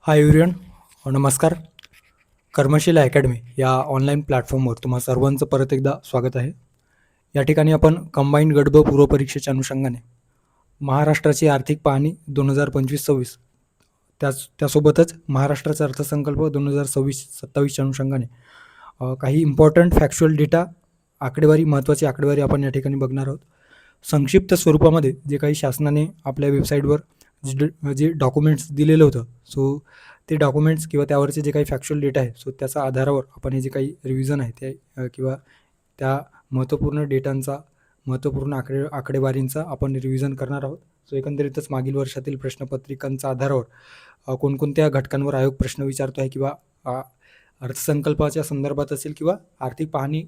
Hi everyone, नमस्कार. कर्मशील academy या ऑनलाईन प्लॅटफॉर्मवर तुम्हा सर्वांचं परत एकदा स्वागत आहे. या ठिकाणी आपण कंबाईंड गट ब पूर्व परीक्षेच्या अनुषंगाने महाराष्ट्राची आर्थिक पाहणी 2025-26 त्यासोबतच महाराष्ट्राचा अर्थसंकल्प 2026-27च्या अनुषंगाने काही इम्पॉर्टंट फॅक्च्युअल डेटा, आकडेवारी, महत्त्वाची आकडेवारी आपण या ठिकाणी बघणार आहोत. संक्षिप्त स्वरूपामध्ये जे काही शासनाने आपल्या वेबसाईटवर जे डॉक्युमेंट्स दिलेलं होतं, सो ते डॉक्युमेंट्स किंवा त्यावरचे जे काही फॅक्च्युअल डेटा आहे, सो त्याच्या आधारावर आपण हे जे काही रिव्हिजन आहे ते किंवा त्या महत्त्वपूर्ण डेटांचा, महत्त्वपूर्ण आकडेवारींचा आपण रिव्हिजन करणार आहोत. सो एकंदरीतच मागील वर्षातील प्रश्नपत्रिकांच्या आधारावर कोणकोणत्या घटकांवर आयोग प्रश्न विचारतो आहे किंवा अर्थसंकल्पाच्या संदर्भात असेल किंवा आर्थिक पाहणी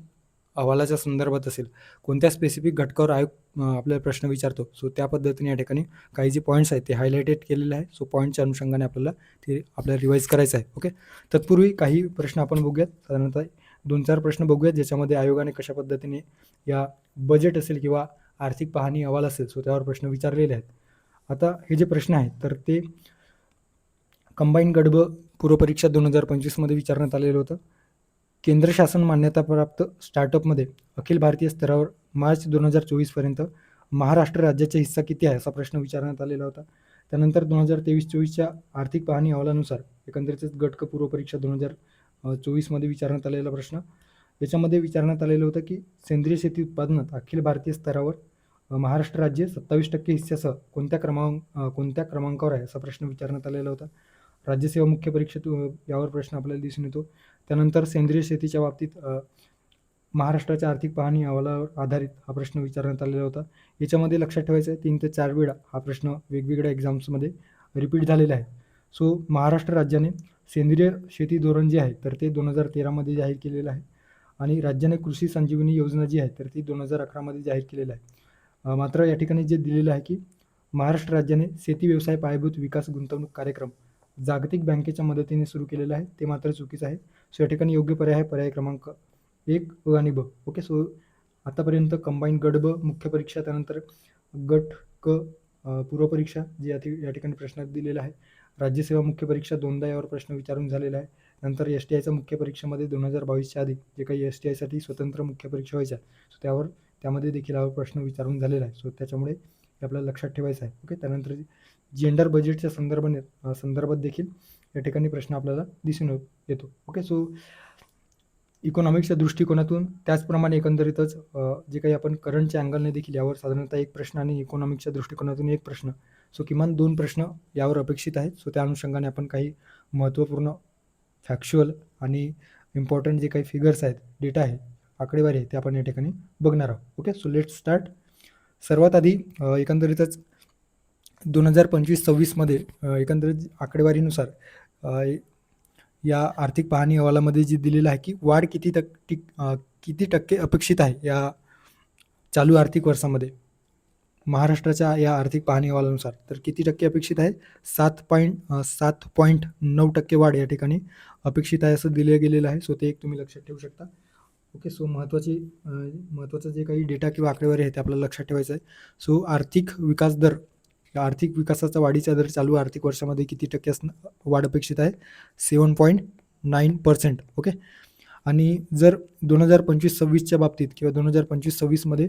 अहवालाच्या संदर्भात असेल, कोणत्या स्पेसिफिक घटकावर आयोग आपल्याला प्रश्न विचारतो. सो त्या पद्धतीने या ठिकाणी काही जे पॉईंट्स आहेत ते हायलाइटेड केलेले आहे. सो पॉईंटच्या अनुषंगाने आपल्याला रिवाईज करायचं आहे. ओके, तत्पूर्वी काही प्रश्न आपण बघूयात. साधारणतः 2-4 प्रश्न बघूयात ज्याच्यामध्ये आयोगाने कशा पद्धतीने या बजेट असेल किंवा आर्थिक पाहणी अहवाल असेल, सो त्यावर प्रश्न विचारलेले आहेत. आता हे जे प्रश्न आहेत तर ते कंबाईंड गट ब पूर्व परीक्षा 2025मध्ये विचारण्यात आलेलं होतं. केंद्र शासन मान्यताप्राप्त स्टार्टअपमध्ये अखिल भारतीय स्तरावर मार्च 2024पर्यंत महाराष्ट्र राज्याचा हिस्सा किती आहे असा प्रश्न विचारण्यात आलेला होता. त्यानंतर 2023-24च्या आर्थिक पाहणी अहवालानुसार एकंदरीतच गट क पूर्व परीक्षा 2024मध्ये विचारण्यात आलेला प्रश्न, याच्यामध्ये विचारण्यात आलेलं होतं की सेंद्रिय शेती उत्पादनात अखिल भारतीय स्तरावर महाराष्ट्र राज्य 27% हिस्सासह कोणत्या क्रमांकावर आहे असा प्रश्न विचारण्यात आलेला होता. राज्यसेवा मुख्य परीक्षेत यावर प्रश्न आपल्याला दिसून येतो. त्यानंतर सेंद्रिय शेतीच्या बाबतीत महाराष्ट्राच्या आर्थिक पाहणी अहवालावर आधारित हा प्रश्न विचारण्यात आलेला होता. याच्यामध्ये लक्षात ठेवायचं आहे 3 ते 4 वेळा हा प्रश्न वेगवेगळ्या एक्झाम्समध्ये रिपीट झालेला आहे. सो महाराष्ट्र राज्याने सेंद्रिय शेती धोरण जे आहे तर ते 2013मध्ये जाहीर केलेलं आहे आणि राज्याने कृषी संजीवनी योजना जी आहे तर ती 2011मध्ये जाहीर केलेलं आहे. मात्र या ठिकाणी जे दिलेलं आहे की महाराष्ट्र राज्याने शेती व्यवसाय पायाभूत विकास गुंतवणूक कार्यक्रम जागतिक बँकेच्या मदतीने सुरू केलेलं आहे, ते मात्र चुकीचं आहे. सो या ठिकाणी योग्य पर्याय आहे पर्याय क्रमांक 1 अ आणि ब. ओके, सो आतापर्यंत कंबाईंड गट ब मुख्य परीक्षा, त्यानंतर गट क पूर्व परीक्षा जे या ठिकाणी प्रश्नात दिलेला आहे. राज्यसेवा मुख्य परीक्षा 2दा यावर प्रश्न विचारून झालेला आहे. नंतर STIच्या मुख्य परीक्षेमध्ये 2022च्या आधी जे काही STIसाठी स्वतंत्र मुख्य परीक्षा व्हायच्या, सो त्यामध्ये देखील यावर प्रश्न विचारून झालेला आहे. सो त्याच्यामुळे हे आपल्याला लक्षात ठेवायचं आहे. ओके, त्यानंतर जेंडर बजेटच्या संदर्भात देखील या ठिकाणी प्रश्न आपल्याला दिसून येतो. ओके, सो इकॉनॉमिक्सच्या दृष्टिकोनातून त्याचप्रमाणे एकंदरीतच जे काही आपण करंटच्या अँगलने देखील यावर साधारणतः 1 प्रश्न आणि इकॉनॉमिक्सच्या दृष्टिकोनातून 1 प्रश्न, सो किमान 2 प्रश्न यावर अपेक्षित आहेत. सो त्या अनुषंगाने आपण काही महत्त्वपूर्ण फॅक्च्युअल आणि इम्पॉर्टंट जे काही फिगर्स आहेत, डेटा आहे, आकडेवारी आहे, ते आपण या ठिकाणी बघणार आहोत. Okay, so let's start. सर्वात आधी एकंदरीतच 2025-26मध्ये एकंदरीत आकडेवारीनुसार या आर्थिक पाहणी अहवालामध्ये जे दिलेलं आहे की वाढ किती टक्के अपेक्षित आहे या चालू आर्थिक वर्षामध्ये महाराष्ट्राच्या या आर्थिक पाहणी अहवालानुसार, तर किती टक्के अपेक्षित आहे? 7.9% वाढ या ठिकाणी अपेक्षित आहे असं दिलं गेलेलं आहे. सो ते एक तुम्ही लक्षात ठेवू शकता. ओके, सो महत्त्वाचं जे काही डेटा किंवा आकडेवारी आहे ते आपल्याला लक्षात ठेवायचं आहे. सो आर्थिक विकास दर, आर्थिक विकासाचा वाढीचा दर चालू आर्थिक वर्षामध्ये किती टक्के वाढ अपेक्षित आहे? 7.9%. ओके, आणि जर 2025-26च्या बाबतीत किंवा 2025-26मध्ये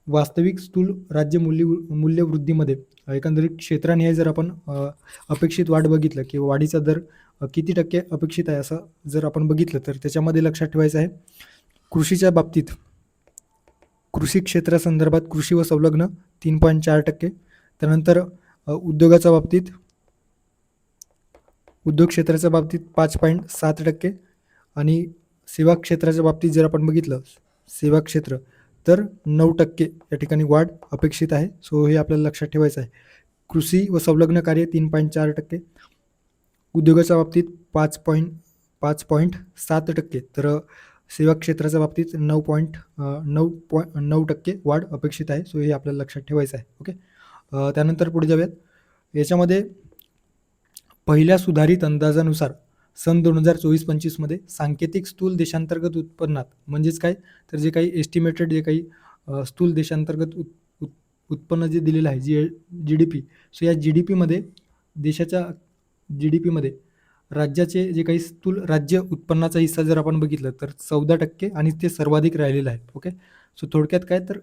वास्तविक स्थूल राज्य मूल्यवृद्धीमध्ये एकंदरीत क्षेत्रानिहाय जर आपण अपेक्षित वाढ बघितलं किंवा वाढीचा दर किती टक्के अपेक्षित आहे असं जर आपण बघितलं, तर त्याच्यामध्ये लक्षात ठेवायचं आहे कृषीच्या बाबतीत, कृषी क्षेत्रासंदर्भात कृषी व संलग्न 3.4%. त्यानंतर उद्योगाच्या बाबतीत, उद्योग क्षेत्राच्या बाबतीत 5.7% आणि सेवा क्षेत्राच्या बाबतीत जर आपण बघितलं सेवा क्षेत्र, तर 9% या ठिकाणी वाढ अपेक्षित आहे. सो हे आपल्याला लक्षात ठेवायचं आहे. कृषी व संलग्न कार्य 3.4%, उद्योगाच्या बाबतीत 5.7%, तर सेवा क्षेत्राच्या बाबतीत 9.9% वाढ अपेक्षित आहे. सो हे आपल्याला लक्षात ठेवायचं आहे. ओके, त्यानंतर पुढे जाऊयात. याच्यामध्ये पहिल्या सुधारित अंदाजानुसार सन 2024-25मध्ये सांकेतिक स्थूल देशांतर्गत उत्पन्नात, म्हणजेच काय, तर जे काही एस्टिमेटेड जे काही स्थूल देशांतर्गत उत्पन्न जे दिलेलं आहे GDP, सो या GDPमध्ये देशाच्या GDPमध्ये राज्याचे जे काही स्थूल राज्य उत्पन्नाचा हिस्सा जर आपण बघितलं तर 14% आणि ते सर्वाधिक राहिलेलं आहे. ओके. सो थोडक्यात काय तर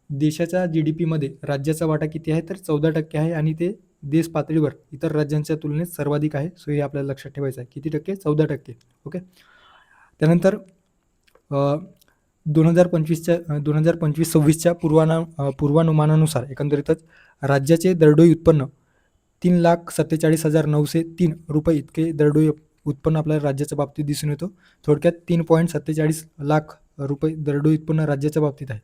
देशाच्या GDPमध्ये राज्याचा वाटा किती आहे तर 14% आहे आणि ते देश पातळीवर इतर राज्यांच्या तुलनेत सर्वाधिक आहे. सो हे आपल्याला लक्षात ठेवायचं आहे. किती टक्के? 14%. ओके. त्यानंतर 2025-26च्या पूर्वानुमानानुसार एकंदरीतच राज्याचे दरडोई उत्पन्न 3,47,903 रुपये इतके दरडोई उत्पन्न आपल्याला राज्याच्या बाबतीत दिसून येतो. थोडक्यात 3.47 लाख रुपये दरडोई उत्पन्न राज्याच्या बाबतीत आहे.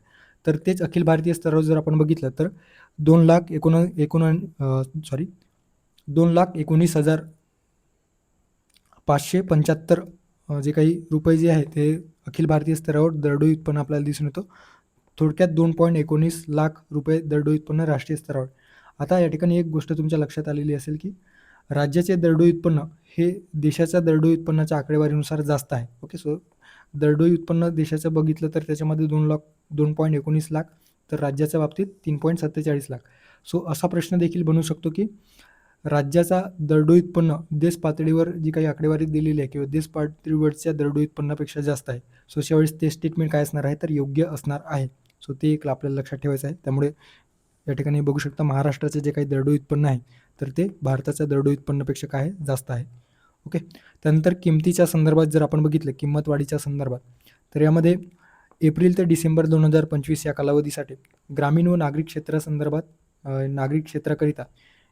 तर तेच अखिल भारतीय स्तरावर जर आपण बघितलं तर 2,19,575 जे काही रुपये जे आहे ते अखिल भारतीय स्तरावर दरडोई उत्पन्न आपल्याला दिसून येतो. थोडक्यात 2.19 लाख रुपये दरडोई उत्पन्न राष्ट्रीय स्तरावर. आता या ठिकाणी एक गोष्ट तुमच्या लक्षात आलेली असेल की राज्याचे दरडोई उत्पन्न हे देशाच्या दरडोई उत्पन्नाच्या आकडेवारीनुसार जास्त आहे. ओके. सो दरडोई उत्पन्न देशाचं बघितलं तर त्याच्यामध्ये 2.19 लाख तर राज्याच्या बाबतीत 3.47 लाख. सो असा प्रश्न देखील बनू शकतो की राज्याचा दरडोई उत्पन्न देश पातळीवर जी काही आकडेवारी दिलेली आहे किंवा देश पातळीवरच्या दरडोई उत्पन्नापेक्षा जास्त आहे. सो अशा वेळेस ते स्टेटमेंट काय असणार आहे तर योग्य असणार आहे. सो ते एक आपल्याला लक्षात ठेवायचं आहे. त्यामुळे या ठिकाणी बघू शकता महाराष्ट्राचे जे काही दरडोई उत्पन्न आहे तर ते भारताच्या दरडोई उत्पन्नापेक्षा काय आहे जास्त आहे. ओके. त्यानंतर किमतीच्या संदर्भात जर आपण बघितलं किंमत वाढीच्या संदर्भात तर यामध्ये एप्रिल ते डिसेंबर 2025 या कालावधीसाठी ग्रामीण व नागरिक क्षेत्रासंदर्भात नागरिक क्षेत्राकरिता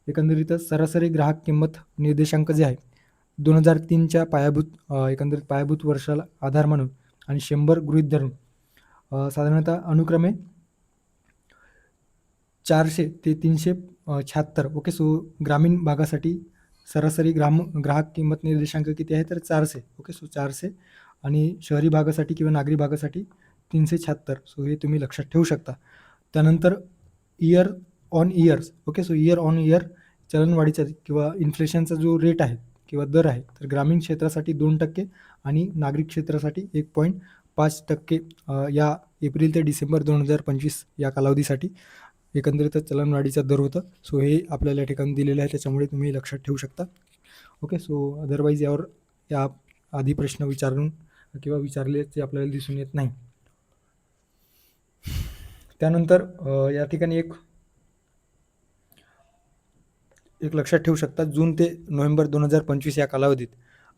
एकंदरीतच सरासरी ग्राहक किंमत निर्देशांक जे आहे 2003च्या एकंदरीत पायाभूत वर्षाला आधार म्हणून आणि 100 गृहीत धरून साधारणतः अनुक्रमे 400 ते 376. ओके. सो ग्रामीण भागासाठी सरासरी ग्राहक किंमत निर्देशांक किती आहे तर 400. ओके. सो 400 आणि शहरी भागासाठी किंवा नागरी भागासाठी 376. सो हे तुम्ही लक्षात ठेवू शकता. त्यानंतर year on years. Okay. So year on year चलनवाढीचा किंवा इन्फ्लेशनचा जो रेट आहे किंवा दर आहे तर ग्रामीण क्षेत्रासाठी 2% आणि नागरिक क्षेत्रासाठी 1.5% या एप्रिल ते डिसेंबर 2025 या कालावधीसाठी एकंदरीतच चलनवाढीचा दर होता. सो हे आपल्याला या ठिकाणी दिलेलं आहे त्याच्यामुळे तुम्ही लक्षात ठेवू शकता. ओके. सो अदरवाईज यावर या आधी प्रश्न विचारून किंवा विचारले ते आपल्याला दिसून येत नाही. त्यानंतर या ठिकाणी एक लक्षात ठेवू शकता जून ते नोव्हेंबर 2025 या कालावधीत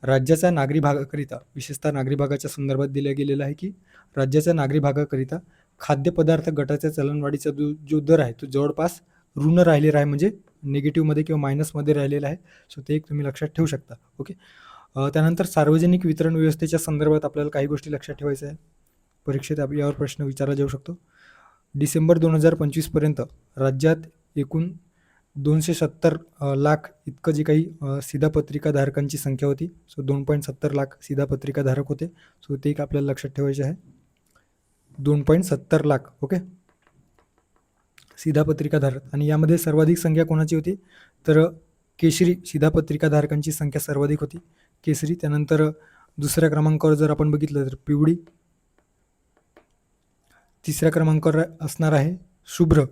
राज्याच्या नागरी भागाकरिता विशेषतः नागरी भागाच्या संदर्भात दिलं गेलेलं आहे की राज्याच्या नागरी भागाकरिता खाद्यपदार्थ गटाच्या चलनवाढीचा जो दर आहे तो जवळपास ऋण राहिलेला आहे म्हणजे निगेटिव्हमध्ये किंवा मायनसमध्ये राहिलेला आहे. सो ते एक तुम्ही लक्षात ठेवू शकता. ओके. त्यानंतर सार्वजनिक वितरण व्यवस्थेच्या संदर्भात आपल्याला काही गोष्टी लक्षात ठेवायच्या आहे. परीक्षेत यावर प्रश्न विचारला जाऊ शकतो. डिसेंबर 2025पर्यंत राज्यात एकूण 270 लाख इतकं जे काही शिधापत्रिकाधारकांची संख्या होती. सो 2.70 लाख शिधापत्रिकाधारक होते. सो ते एक आपल्याला लक्षात ठेवायचे आहे. 2.70 लाख. ओके. शिधापत्रिकाधारक आणि यामध्ये सर्वाधिक संख्या कोणाची होती तर केशरी शिधापत्रिकाधारकांची संख्या सर्वाधिक होती. केसरी. त्यानंतर दुसऱ्या क्रमांकावर जर आपण बघितलं तर पिवळी. तिसऱ्या क्रमांकावर असणार आहे शुभ्र.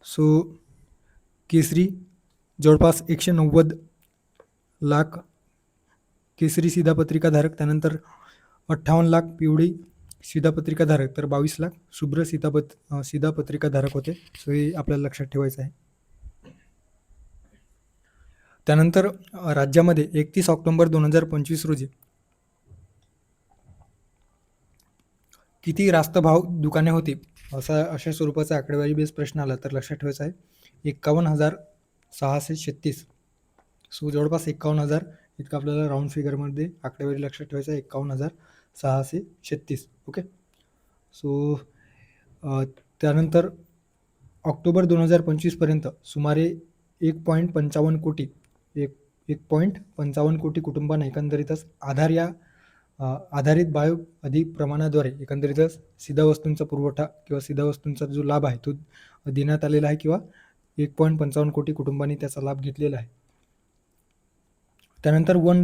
सो केसरी जवळपास 190 लाख केसरी शिधापत्रिकाधारक. त्यानंतर 58 लाख पिवळी शिधापत्रिकाधारक तर 22 लाख शुभ्र शिधापत्रिकाधारक होते. सो हे आपल्याला लक्षात ठेवायचं आहे. त्यानंतर राज्यामध्ये 31 ऑक्टोबर 2025 रोजी किती रास्त भाव दुकाने होती अशा स्वरूपाचा आकडेवारी बेस प्रश्न आला तर लक्षात ठेवायचा आहे 51,636. सो जवळपास 51,000 इतकं आपल्याला राऊंड फिगरमध्ये आकडेवारी लक्षात ठेवायचं आहे 51,636. ओके. सो त्यानंतर ऑक्टोबर 2025पर्यंत सुमारे 1.55 कोटी 1.55 कोटी कुटुंबांना एकंदरीतच आधार या आधारित बायो अधिक प्रमाणाद्वारे एकंदरीतच शिधावस्तूंचा पुरवठा किंवा शिधावस्तूंचा जो लाभ आहे तो देण्यात आलेला आहे किंवा 1.55 कोटी कुटुंबांनी त्याचा लाभ घेतलेला आहे. त्यानंतर वन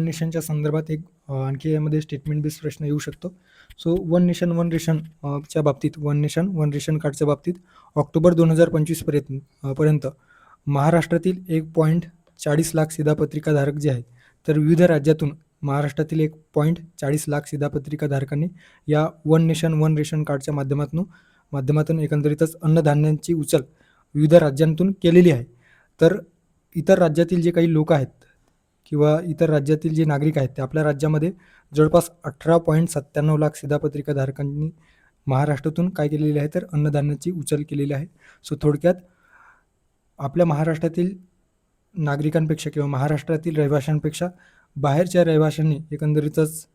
नेशनच्या संदर्भात एक आणखी यामध्ये स्टेटमेंट बेस्ड प्रश्न येऊ शकतो. सो वन नेशनच्या बाबतीत वन रेशन कार्डच्या बाबतीत ऑक्टोबर 2025 पर्यंत महाराष्ट्रातील 40 लाख शिधापत्रिकाधारक जे आहेत, तर विविध राज्यातून महाराष्ट्रातील 1.40 लाख शिधापत्रिकाधारकांनी या वन नेशन वन रेशन कार्डच्या माध्यमातून एकंदरीतच अन्नधान्यांची उचल विविध राज्यांतून केलेली आहे. तर इतर राज्यातील जे काही लोक आहेत किंवा इतर राज्यातील जे नागरिक आहेत ते आपल्या राज्यामध्ये जवळपास 18.97 लाख शिधापत्रिकाधारकांनी महाराष्ट्रातून काय केलेले आहे, तर अन्नधान्याची उचल केलेली आहे. सो थोडक्यात आपल्या महाराष्ट्रातील नागरिकांपेक्षा किंवा महाराष्ट्रातील रहिवाशांपेक्षा बाहेरच्या रहिवाशांनी एकंदरीतच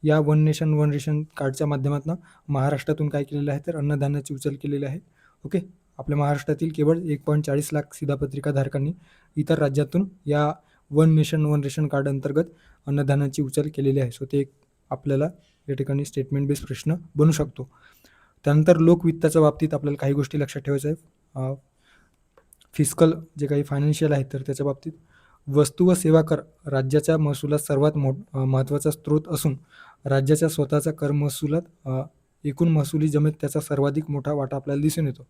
या वन नेशन वन रेशन कार्डच्या माध्यमातून महाराष्ट्रातून काय केलेलं आहे, तर अन्नधान्याची उचल केलेली आहे. ओके, आपल्या महाराष्ट्रातील केवळ 1.40 लाख शिधापत्रिकाधारकांनी इतर राज्यातून या one nation one ration card अंतर्गत अन्नधान्याची उचल केलेली आहे. सो ते एक आपल्याला या ठिकाणी स्टेटमेंट बेस्ड प्रश्न बनू शकतो. त्यानंतर लोकवित्ताच्या बाबतीत आपल्याला काही गोष्टी लक्षात ठेवायच्या आहेत. फिस्कल जे काही फायनान्शियल आहेत तर त्याच्या बाबतीत वस्तू व सेवा कर राज्याच्या महसुलात सर्वात महत्त्वाचा स्रोत असून राज्याच्या स्वतःच्या कर महसुलात एकूण महसुली जमेत त्याचा सर्वाधिक मोठा वाटा आपल्याला दिसून येतो.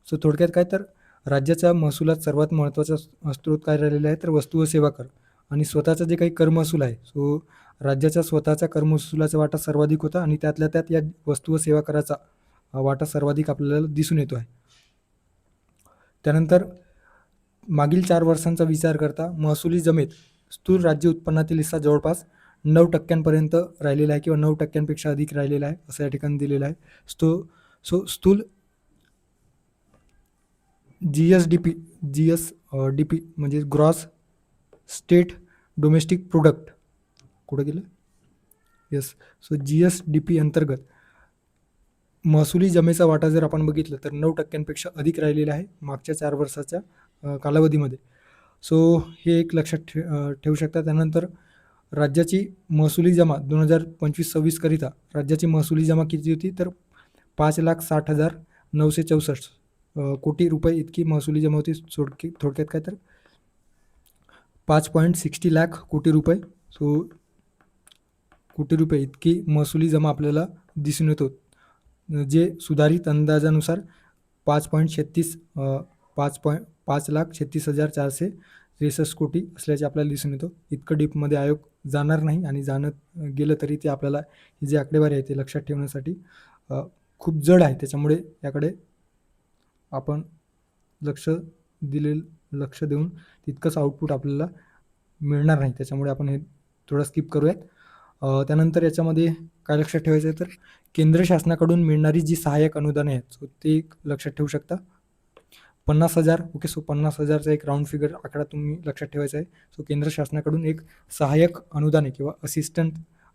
सो थोडक्यात काय, तर राज्याच्या महसुलात सर्वात महत्त्वाचा स्रोत काय राहिलेला आहे, तर वस्तू व सेवा कर आणि स्वतःचा जे काही कर महसूल आहे. सो राज्याच्या स्वतःच्या कर महसुलाचा वाटा सर्वाधिक होता आणि त्यातल्या त्यात या वस्तू व सेवा कराचा वाटा सर्वाधिक आपल्याला दिसून येतो आहे. त्यानंतर मागील 4 वर्षांचा विचार करता महसुली जमेत स्थूल राज्य उत्पन्नातील हिस्सा जवळपास 9% राहिलेला आहे किंवा 9% अधिक राहिलेला आहे असं या ठिकाणी दिलेलं आहे. स्थूल GSDP म्हणजे ग्रॉस स्टेट डोमेस्टिक प्रोडक्ट कुठं गेलं, येस. सो GSDP अंतर्गत महसुली जमेचा वाटा जर आपण बघितलं तर 9% अधिक राहिलेला आहे मागच्या 4 वर्षाच्या कालावधीमध्ये. सो हे एक लक्षात ठेवू शकता. त्यानंतर राज्याची महसुली जमा 2025-26 करिता राज्याची महसुली जमा किती होती, तर 5,60,964 कोटी रुपये इतकी महसुली जमा होती. थोडक्यात काय, तर 5.60 लाख कोटी रुपये. सो कोटी रुपये इतकी महसुली जमा आपल्याला दिसून येतो, जे सुधारित अंदाजानुसार 5,36,463 कोटी असल्याचे आपल्याला दिसून येतो. इतकं डीपमध्ये आयोग जाणार नाही आणि गेलं तरी ते आपल्याला ही जी आकडेवारी आहे ते लक्षात ठेवण्यासाठी खूप जड आहे. त्याच्यामुळे याकडे आपण लक्ष देऊन तितकंच आउटपुट आपल्याला मिळणार नाही. त्याच्यामुळे आपण हे थोडं स्किप करूयात. त्यानंतर याच्यामध्ये काय लक्षात ठेवायचं आहे, तर केंद्र शासनाकडून मिळणारी जी सहाय्यक अनुदाने आहेत सो ते एक लक्षात ठेवू शकता. 50,000. ओके, सो 50,000चा एक राऊंड फिगर आकडा तुम्ही लक्षात ठेवायचा आहे. सो केंद्र शासनाकडून एक सहाय्यक अनुदाने किंवा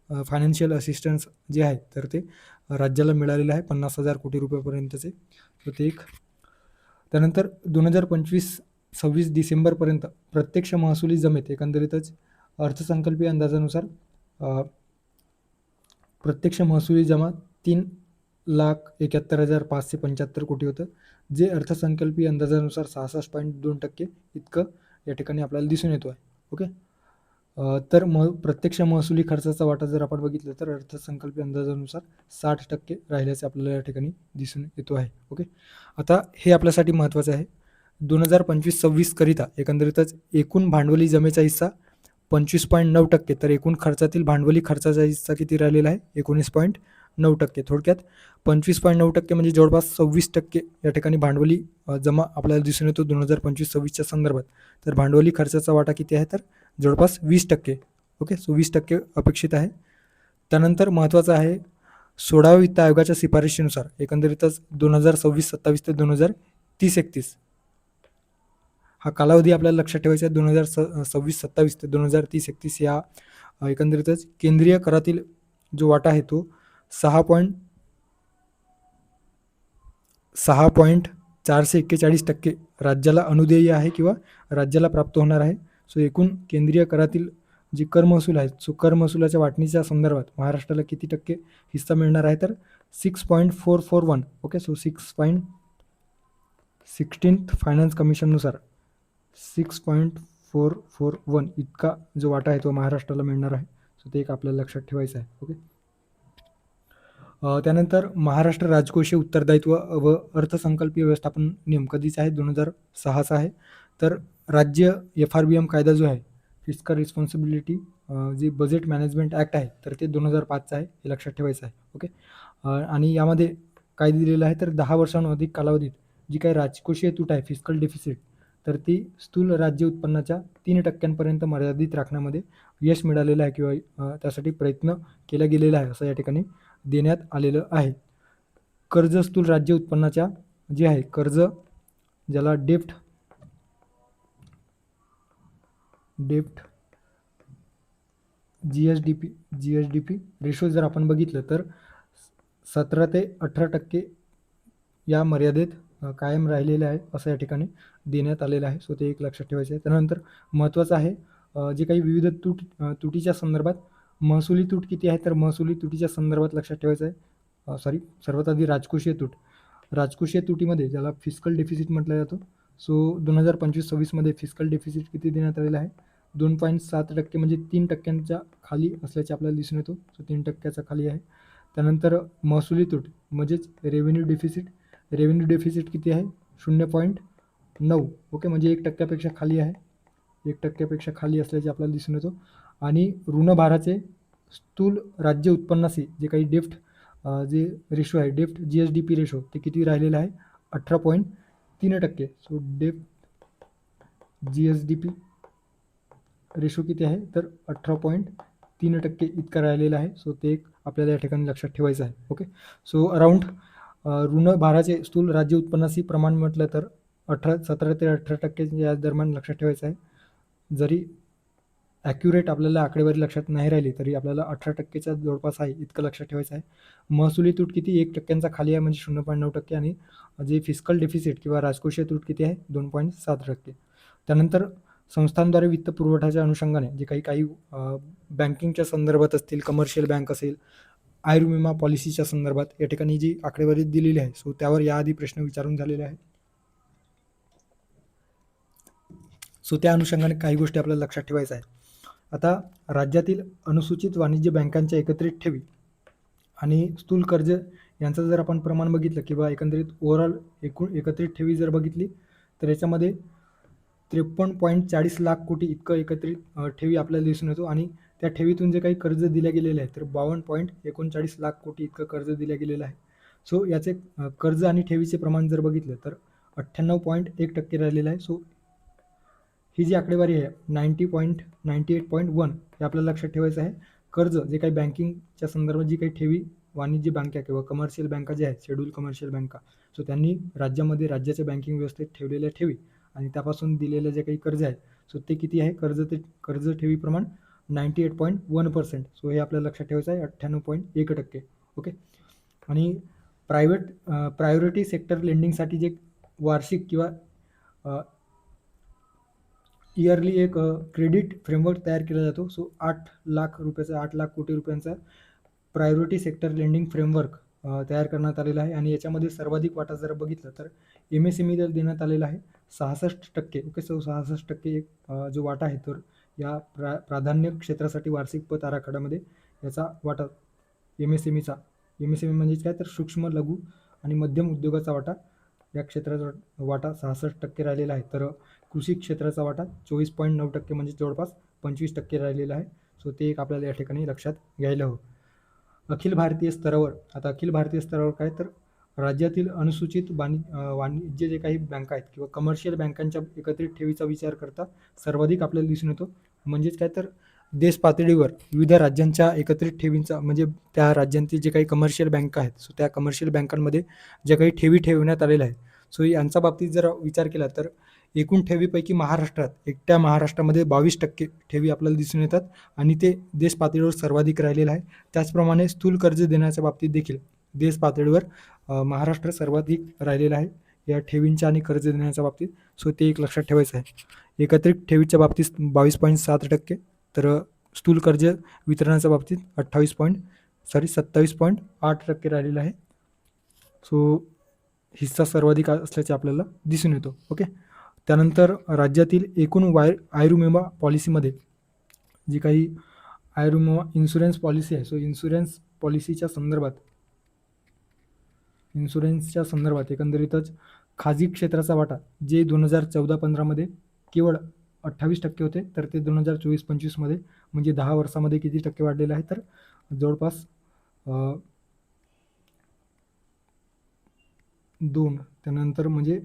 फायनान्शियल असिस्टन्स जे आहे तर ते राज्याला मिळालेलं आहे 50,000 कोटी रुपयापर्यंतचे. सो ते एक. त्यानंतर 2025-26 डिसेंबरपर्यंत प्रत्यक्ष महसुली जमेत एकंदरीतच अर्थसंकल्पीय अंदाजानुसार प्रत्यक्ष महसुली जमा 3,71,575 कोटी होतं, जे अर्थसंकल्पीय अंदाजानुसार 66.2% इतकं या ठिकाणी आपल्याला दिसून येतो आहे. ओके, तर प्रत्यक्ष महसुली खर्चाचा वाटा जर आपण बघितलं तर अर्थसंकल्पीय अंदाजानुसार 60% राहिल्याचे आपल्याला या ठिकाणी दिसून येतो आहे. ओके, आता हे आपल्यासाठी महत्त्वाचं आहे. 2025-26 करिता एकंदरीतच एकूण भांडवली जमेचा हिस्सा 25.9%, तर एकूण खर्चातील भांडवली खर्चाचा हिस्सा किती राहिलेला आहे, 19.9%. थोडक्यात 25.9% म्हणजे जवळपास 26% या ठिकाणी भांडवली जमा आपल्याला दिसून येतो 2025-26च्या संदर्भात. तर भांडवली खर्चाचा वाटा किती आहे, तर जवळपास 20%. ओके, सो 20% अपेक्षित आहे. त्यानंतर महत्त्वाचं आहे 16व्या वित्त आयोगाच्या शिफारशीनुसार एकंदरीतच 2026-27 ते 2030-31 हा कालावधी आपल्याला लक्षात ठेवायचा आहे. 2026-27 ते 2030-31 या एकंदरीतच केंद्रीय करातील जो वाटा आहे तो 6.441% राज्याला अनुदेय आहे किंवा राज्याला प्राप्त होणार आहे. सो एकूण केंद्रीय करातील जी कर महसूल आहे सो कर महसुलाच्या वाटणीच्या संदर्भात महाराष्ट्राला किती टक्के हिस्सा मिळणार आहे, तर 6.441. ओके, सो 16th फायनान्स कमिशननुसार 6.441 इतका जो वाटा आहे तो महाराष्ट्राला मिळणार आहे. सो ते एक आपल्याला लक्षात ठेवायचं आहे. ओके, त्यानंतर महाराष्ट्र राजकोषीय उत्तरदायित्व व अर्थसंकल्पीय व्यवस्थापन नियम कधीचा आहे, 2006चा आहे. तर राज्य FRBM कायदा जो आहे, फिस्कल रिस्पॉन्सिबिलिटी जे बजेट मॅनेजमेंट ॲक्ट आहे, तर ते 2005चं आहे, हे लक्षात ठेवायचं आहे. ओके. आणि यामध्ये काय दिलेलं आहे, तर 10 वर्षांहून अधिक कालावधीत जी काही राजकोषीय तूट आहे, फिस्कल डेफिसिट, तर ती स्थूल राज्य उत्पन्नाच्या 3% मर्यादित राखण्यामध्ये यश मिळालेलं आहे किंवा त्यासाठी प्रयत्न केला गेलेला आहे, असं या ठिकाणी देण्यात आलेलं आहे. कर्ज स्थूल राज्य उत्पन्नाच्या जे आहे कर्ज, ज्याला डेप्ट GSDP रेशो जर आपण बघितलं तर 17 ते 18% या मर्यादेत कायम राहिलेले आहे, असं या ठिकाणी देण्यात आलेलं आहे. सो ते एक लक्षात ठेवायचं आहे. त्यानंतर महत्त्वाचं आहे, जे काही विविध तुटीच्या संदर्भात महसुली तूट किती आहे, तर महसुली तुटीच्या संदर्भात लक्षात ठेवायचं आहे. सर्वात आधी राजकोषीय तूट. राजकोषीय तुटीमध्ये ज्याला फिस्कल डेफिसिट म्हटलं जातं. सो 2025-26मध्ये फिस्कल डेफिसिट किती देण्यात आलेला आहे, 2.7% म्हणजे 3%च्या खाली असल्याचे आपल्याला दिसून येतो. सो 3%च्या खाली आहे. त्यानंतर महसुली तूट म्हणजेच रेव्हेन्यू डेफिसिट किती आहे, 0.9. ओके, म्हणजे 1%पेक्षा खाली आहे. 1%पेक्षा खाली असल्याचे आपल्याला दिसून येतो. आणि ऋणभाराचे स्थूल राज्य उत्पन्नाशी जे काही जे रेशो आहे, GSDP रेशो, ते किती राहिलेलं आहे, 18.3%. सो GSDP रेशो किती आहे, तर 18.3% इतका राहिलेला आहे. सो ते एक आपल्याला या ठिकाणी लक्षात ठेवायचं आहे. ओके. सो अराउंड ऋणभाराचे स्थूल राज्य उत्पन्नाशी प्रमाण म्हटलं तर 17 ते 18% या दरम्यान लक्षात ठेवायचं आहे. जरी ॲक्युरेट आपल्याला आकडेवारी लक्षात नाही राहिली तरी आपल्याला 18%च्या जवळपास आहे इतकं लक्षात ठेवायचं आहे. महसुली तूट किती, 1%चा खाली आहे, म्हणजे 0.9%. आणि जे फिस्कल डेफिसिट किंवा राजकोषीय तूट किती आहे, 2.7%. त्यानंतर संस्थांद्वारे वित्त पुरवठ्याच्या अनुषंगाने जे काही बँकिंगच्या संदर्भात असतील, कमर्शियल बँक असेल, आयुर्विमा पॉलिसीच्या संदर्भात या ठिकाणी जी आकडेवारी दिलेली आहे, सो त्यावर याआधी प्रश्न विचारून झालेले आहे. सो त्या अनुषंगाने काही गोष्टी आपल्याला लक्षात ठेवायचं आहे. आता राज्यातील अनुसूचित वाणिज्य बँकांच्या एकत्रित ठेवी आणि स्थूल कर्ज यांचं जर आपण प्रमाण बघितलं किंवा एकंदरीत ओव्हरऑल एकूण एकत्रित ठेवी जर बघितली, तर याच्यामध्ये 53.40 लाख कोटी इतकं एकत्रित ठेवी आपल्याला दिसून येतो. आणि त्या ठेवीतून जे काही कर्ज दिल्या गेलेले आहे, तर 52.39 लाख कोटी इतकं कर्ज दिलं गेलेलं आहे. सो याचे कर्ज आणि ठेवीचे प्रमाण जर बघितलं तर 98.1% राहिलेलं आहे. सो ही जी आकडेवारी आहे 98.1 हे आपल्याला लक्षात ठेवायचं आहे. कर्ज जे काही बँकिंगच्या संदर्भात जी काही ठेवी वाणिज्य बँका किंवा कमर्शियल बँका जे आहेत, शेड्यूल कमर्शियल बँका, सो त्यांनी राज्यामध्ये राज्याच्या बँकिंग व्यवस्थेत ठेवलेल्या ठेवी आणि त्यापासून दिलेलं जे काही कर्ज आहे, सो ते किती आहे, कर्ज ठेवी प्रमाण 98.1%. सो हे आपल्याला लक्षात ठेवायचं आहे, 98.1%. ओके. आणि प्रायोरिटी सेक्टर लेंडिंगसाठी जे वार्षिक किंवा इयरली एक क्रेडिट फ्रेमवर्क तयार केला जातो. सो 8 लाख कोटी रुपयांचा प्रायोरिटी सेक्टर लेंडिंग फ्रेमवर्क तयार करण्यात आलेला आहे. आणि याच्यामध्ये सर्वाधिक वाटा जर बघितलं तर MSME देण्यात आलेला आहे 66%. ओके. सो 66% जो वाटा आहे, तर या प्राधान्य क्षेत्रासाठी वार्षिक पत आराखड्यामध्ये याचा वाटा MSME म्हणजे काय, तर सूक्ष्म लघु आणि मध्यम उद्योगाचा वाटा, या क्षेत्राचा वाटा 66% राहिलेला आहे. तर कृषी क्षेत्राचा वाटा 24.9% म्हणजे जवळपास 25% राहिलेला आहे. सो ते एक आपल्याला या ठिकाणी लक्षात घ्यायला हवं. अखिल भारतीय स्तरावर काय, तर राज्यातील अनुसूचित वाणिज्य जे काही बँका आहेत किंवा कमर्शियल बँकांच्या एकत्रित ठेवीचा विचार करता सर्वाधिक आपल्याला दिसून येतो. म्हणजेच काय, तर देश पातळीवर विविध राज्यांच्या एकत्रित ठेवींचा, म्हणजे त्या राज्यांतील जे काही कमर्शियल बँका आहेत, सो त्या कमर्शियल बँकांमध्ये ज्या काही ठेवी ठेवण्यात आलेल्या आहेत, सो यांच्या बाबतीत जर विचार केला तर एकूण ठेवीपैकी एकट्या महाराष्ट्रामध्ये 22% ठेवी आपल्याला दिसून येतात आणि ते देश पातळीवर सर्वाधिक राहिलेलं आहे. त्याचप्रमाणे स्थूल कर्ज देण्याच्या बाबतीत देखील देश पातळीवर महाराष्ट्र सर्वाधिक राहिलेला आहे या ठेवींच्या आणि कर्ज देण्याच्या बाबतीत. सो ते एक लक्षात ठेवायचं आहे. एकत्रित ठेवीच्या बाबतीत 22.7%, तर स्थूल कर्ज वितरणाच्या बाबतीत 27.8% राहिलेलं आहे. सो हिस्सा सर्वाधिक असल्याचे आपल्याला दिसून येतो. ओके. त्यानंतर राज्यातील एकूण आयुर्विमा पॉलिसीमध्ये जी काही आयुर्विमा इन्शुरन्स पॉलिसी आहे, सो इन्शुरन्सच्या संदर्भात एकंदरीतच खाजगी क्षेत्राचा वाटा जे 2014-15मध्ये केवळ 28% होते, तर ते 2024-25मध्ये म्हणजे 10 वर्षामध्ये किती टक्के वाढलेलं आहे, तर जवळपास 2 त्यानंतर म्हणजे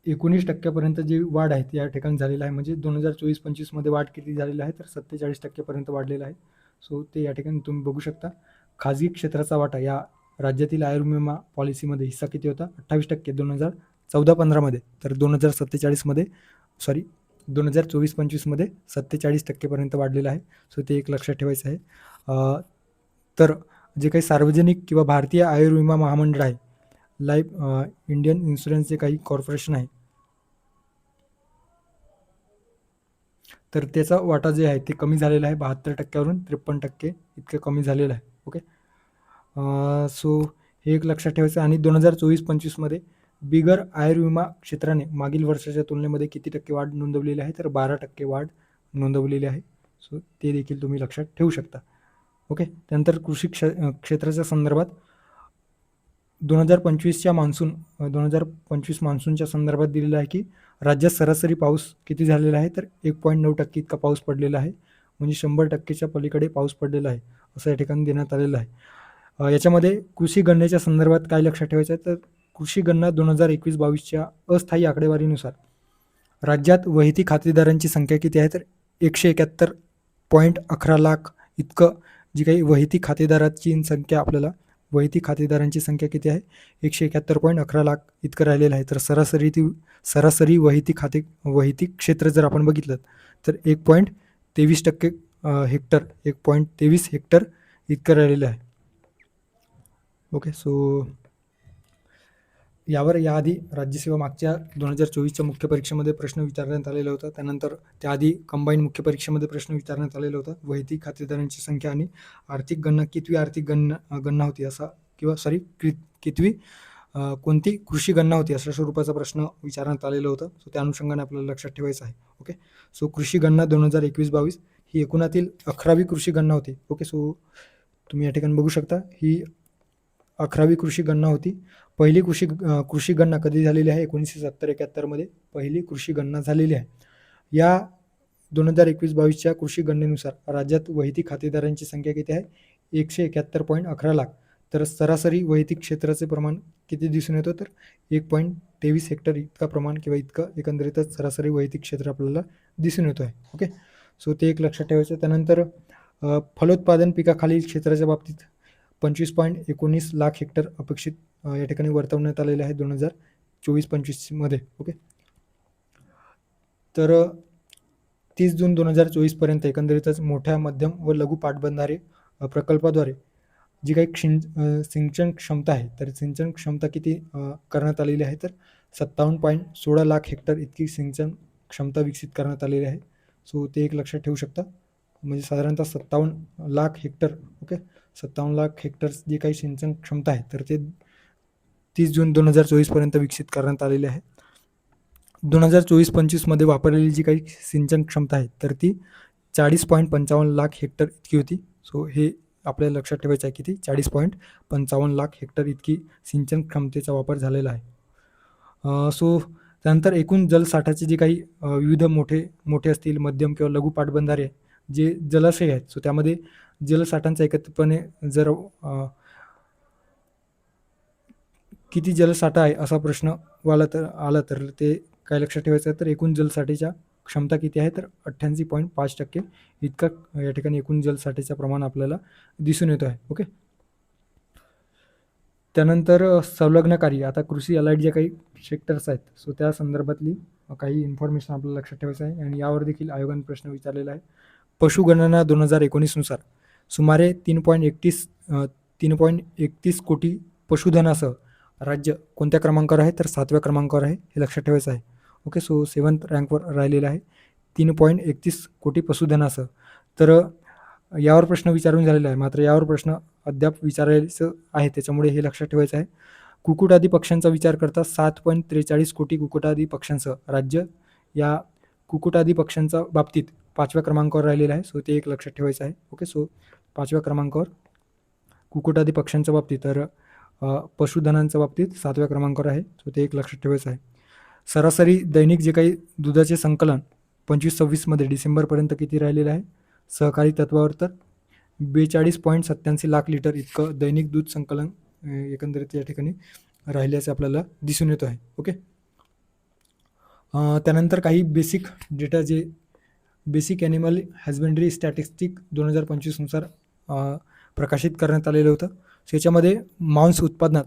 19% जी वाढ आहे ती या ठिकाणी झालेली आहे. म्हणजे 2024-25मध्ये वाढ किती झालेली आहे, तर 47% पर्यंत वाढलेलं आहे. सो ते या ठिकाणी तुम्ही बघू शकता. खाजगी क्षेत्राचा वाटा या राज्यातील आयुर्विमा पॉलिसीमध्ये हिस्सा किती होता? 28% 2014-15मध्ये. तर 2047मध्ये सॉरी 2024-25मध्ये 47% पर्यंत वाढलेलं आहे. सो ते एक लक्षात ठेवायचं आहे. तर जे काही सार्वजनिक किंवा भारतीय आयुर्विमा महामंडळ आहे, इंडियन इन्शुरन्स जे काही कॉर्पोरेशन आहे, तर त्याचा वाटा जे आहे ते कमी झालेला आहे. 72%वरून 53% इतकं कमी झालेलं आहे. ओके. सो हे एक लक्षात ठेवायचं. आणि 2024-25मध्ये बिगर आयुर्विमा क्षेत्राने मागील वर्षाच्या तुलनेमध्ये किती टक्के वाढ नोंदवलेली आहे, तर 12% वाढ नोंदवलेली आहे. सो ते देखील तुम्ही लक्षात ठेवू शकता. ओके. त्यानंतर कृषी क्षेत्राच्या संदर्भात 2025च्या 2025 मान्सूनच्या संदर्भात दिलेलं आहे की राज्यात सरासरी पाऊस किती झालेला आहे, तर 1.9% इतका पाऊस पडलेला आहे. म्हणजे 100%च्या पलीकडे पाऊस पडलेला आहे, असं या ठिकाणी देण्यात आलेलं आहे. याच्यामध्ये कृषी गणनेच्या संदर्भात काय लक्षात ठेवायचं आहे, तर कृषी गणना 2021-22च्या अस्थायी आकडेवारीनुसार राज्यात वहिती खातेदारांची संख्या किती आहे, तर 171.11 लाख इतकं जी काही वहिती खातेदारांची संख्या आपल्याला वहिती खातेदारांची संख्या किती आहे, 171.11 लाख इतकं राहिलेलं आहे. तर सरासरी वहिती क्षेत्र जर आपण बघितलं तर 1.23% हेक्टर 1.23 हेक्टर इतकं राहिलेलं आहे. ओके. सो यावर याआधी राज्यसेवा मागच्या 2024च्या मुख्य परीक्षेमध्ये प्रश्न विचारण्यात आलेला होता. त्यानंतर त्याआधी कंबाईन मुख्य परीक्षेमध्ये प्रश्न विचारण्यात आलेला होता. वैयक्तिक खातेदारांची संख्या आणि आर्थिक गणना कितवी आर्थिक गणना होती असा, किंवा सॉरी कितवी कोणती कृषी गणना होती अशा स्वरूपाचा प्रश्न विचारण्यात आलेला होता. सो त्या अनुषंगाने आपल्याला लक्षात ठेवायचं आहे. ओके. सो कृषी गणना 2021-22 ही एकूणातील 11वी कृषी गणना होती. ओके. सो तुम्ही या ठिकाणी बघू शकता ही 11वी कृषी गणना होती. पहिली कृषी गणना कधी झालेली आहे, 1970-71मध्ये पहिली कृषी गणना झालेली आहे. या 2021-22च्या कृषी गणनेनुसार राज्यात वैयक्तिक खातेदारांची संख्या किती आहे, 171.11 लाख. तर सरासरी वैयक्तिक क्षेत्राचे प्रमाण किती दिसून येतं, तर 1.23 हेक्टर इतका प्रमाण किंवा इतकं एकंदरीतच सरासरी वैयक्तिक क्षेत्र आपल्याला दिसून येतो आहे. ओके. सो ते एक लक्षात ठेवायचं. त्यानंतर फलोत्पादन पिकाखालील क्षेत्राच्या बाबतीत 25.19 लाख हेक्टर अपेक्षित या ठिकाणी वर्तवण्यात आलेले आहे 2024-25मध्ये. ओके. तर 30 जून 2024पर्यंत एकंदरीतच मोठ्या मध्यम व लघु पाटबंधारे प्रकल्पाद्वारे जी काही सिंचन क्षमता आहे, तर सिंचन क्षमता किती करण्यात आलेली आहे, तर 57.16 लाख हेक्टर इतकी सिंचन क्षमता विकसित करण्यात आलेली आहे. सो ते एक लक्षात ठेवू शकता. म्हणजे साधारणतः 57 lakh hectare. Okay. 57 lakh hectares जी काही सिंचन क्षमता आहे, तर ते 30 जून 2024पर्यंत विकसित करण्यात आलेली आहे. 2024-25मध्ये वापरलेली जी काही सिंचन क्षमता आहे, तर ती 40.55 लाख हेक्टर इतकी होती. सो हे आपल्याला लक्षात ठेवायचं आहे, किती 40.55 लाख हेक्टर इतकी सिंचन क्षमतेचा वापर झालेला आहे. सो त्यानंतर एकूण जलसाठ्याचे जे काही विविध मोठे असतील, मध्यम किंवा लघु पाटबंधारे जे जलाशय आहेत, सो त्यामध्ये जलसाठ्यांचा एकत्रितपणे जर किती जलसाठा आहे असा प्रश्न आला तर ते काय लक्षात ठेवायचं आहे, तर एकूण जलसाठीच्या क्षमता किती आहे, तर 88.5% इतका या ठिकाणी एकूण जलसाठीचं प्रमाण आपल्याला दिसून येतो आहे. ओके. त्यानंतर संलग्न कार्य, आता कृषी अलाइड जे काही सेक्टर्स आहेत, सो त्या संदर्भातली काही इन्फॉर्मेशन आपल्याला लक्षात ठेवायचं आहे. आणि यावर देखील आयोगाने प्रश्न विचारलेला आहे. पशुगणना 2019नुसार सुमारे 3.31 कोटी पशुधनासह राज्य कोणत्या क्रमांकावर आहे, तर 7व्या क्रमांकावर आहे, हे लक्षात ठेवायचं आहे. ओके. सो 7th रँकवर राहिलेलं आहे 3.31 कोटी पशुधनासह. तर यावर प्रश्न विचारून झालेला आहे, मात्र यावर प्रश्न अद्याप विचारायचं आहे, त्याच्यामुळे हे लक्षात ठेवायचं आहे. कुक्कुटादी पक्ष्यांचा विचार करता 7.43 कोटी कुक्कुटादी पक्ष्यांसह राज्य या कुक्कुटादी पक्ष्यांच्या बाबतीत 5व्या क्रमांकावर राहिलेलं आहे. सो ते एक लक्षात ठेवायचं आहे. ओके. सो 5व्या क्रमांकावर कुक्कुटादी पक्ष्यांच्या बाबतीत, तर पशुधनांच्या बाबतीत 7व्या क्रमांकावर आहे. सो ते एक लक्षात ठेवायचं आहे. सरासरी दैनिक जे काही दुधाचे संकलन 25-26 डिसेंबरपर्यंत किती राहिलेलं आहे सहकारी तत्वावर, तर 42.87 लाख लिटर इतकं दैनिक दूध संकलन एकंदरीत या ठिकाणी राहिल्याचे आपल्याला दिसून येतो आहे. ओके. त्यानंतर काही बेसिक डेटा जे बेसिक ॲनिमल हॅजबेंड्री स्टॅटिस्टिक 2025 नुसार प्रकाशित करण्यात आलेलं होतं. याच्यामध्ये मांस उत्पादनात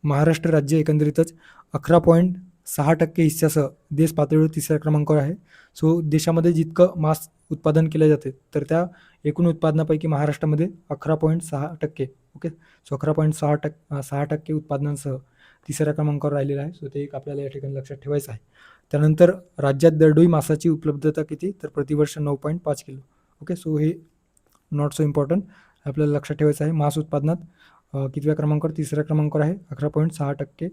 महाराष्ट्र राज्य एकंदरीतच 11.6% हिस्सासह देश पातळीवर तिसऱ्या क्रमांकावर आहे. सो देशामध्ये जितकं मांस उत्पादन केले जाते तर त्या एकूण उत्पादनापैकी महाराष्ट्रामध्ये 11.6%, ओके. सो 11.6% उत्पादनांसह तिसऱ्या क्रमांकावर राहिलेला आहे. सो ते एक आपल्याला या ठिकाणी लक्षात ठेवायचं आहे. त्यानंतर राज्यात दरडोई मांसाची उपलब्धता किती, तर प्रतिवर्ष 9.5 किलो. ओके. सो हे नॉट सो इम्पॉर्टंट, आपल्याला लक्षात ठेवायचं आहे. मांस उत्पादनात कितव्या क्रमांकावर, तिसऱ्या क्रमांकावर आहे 11.6%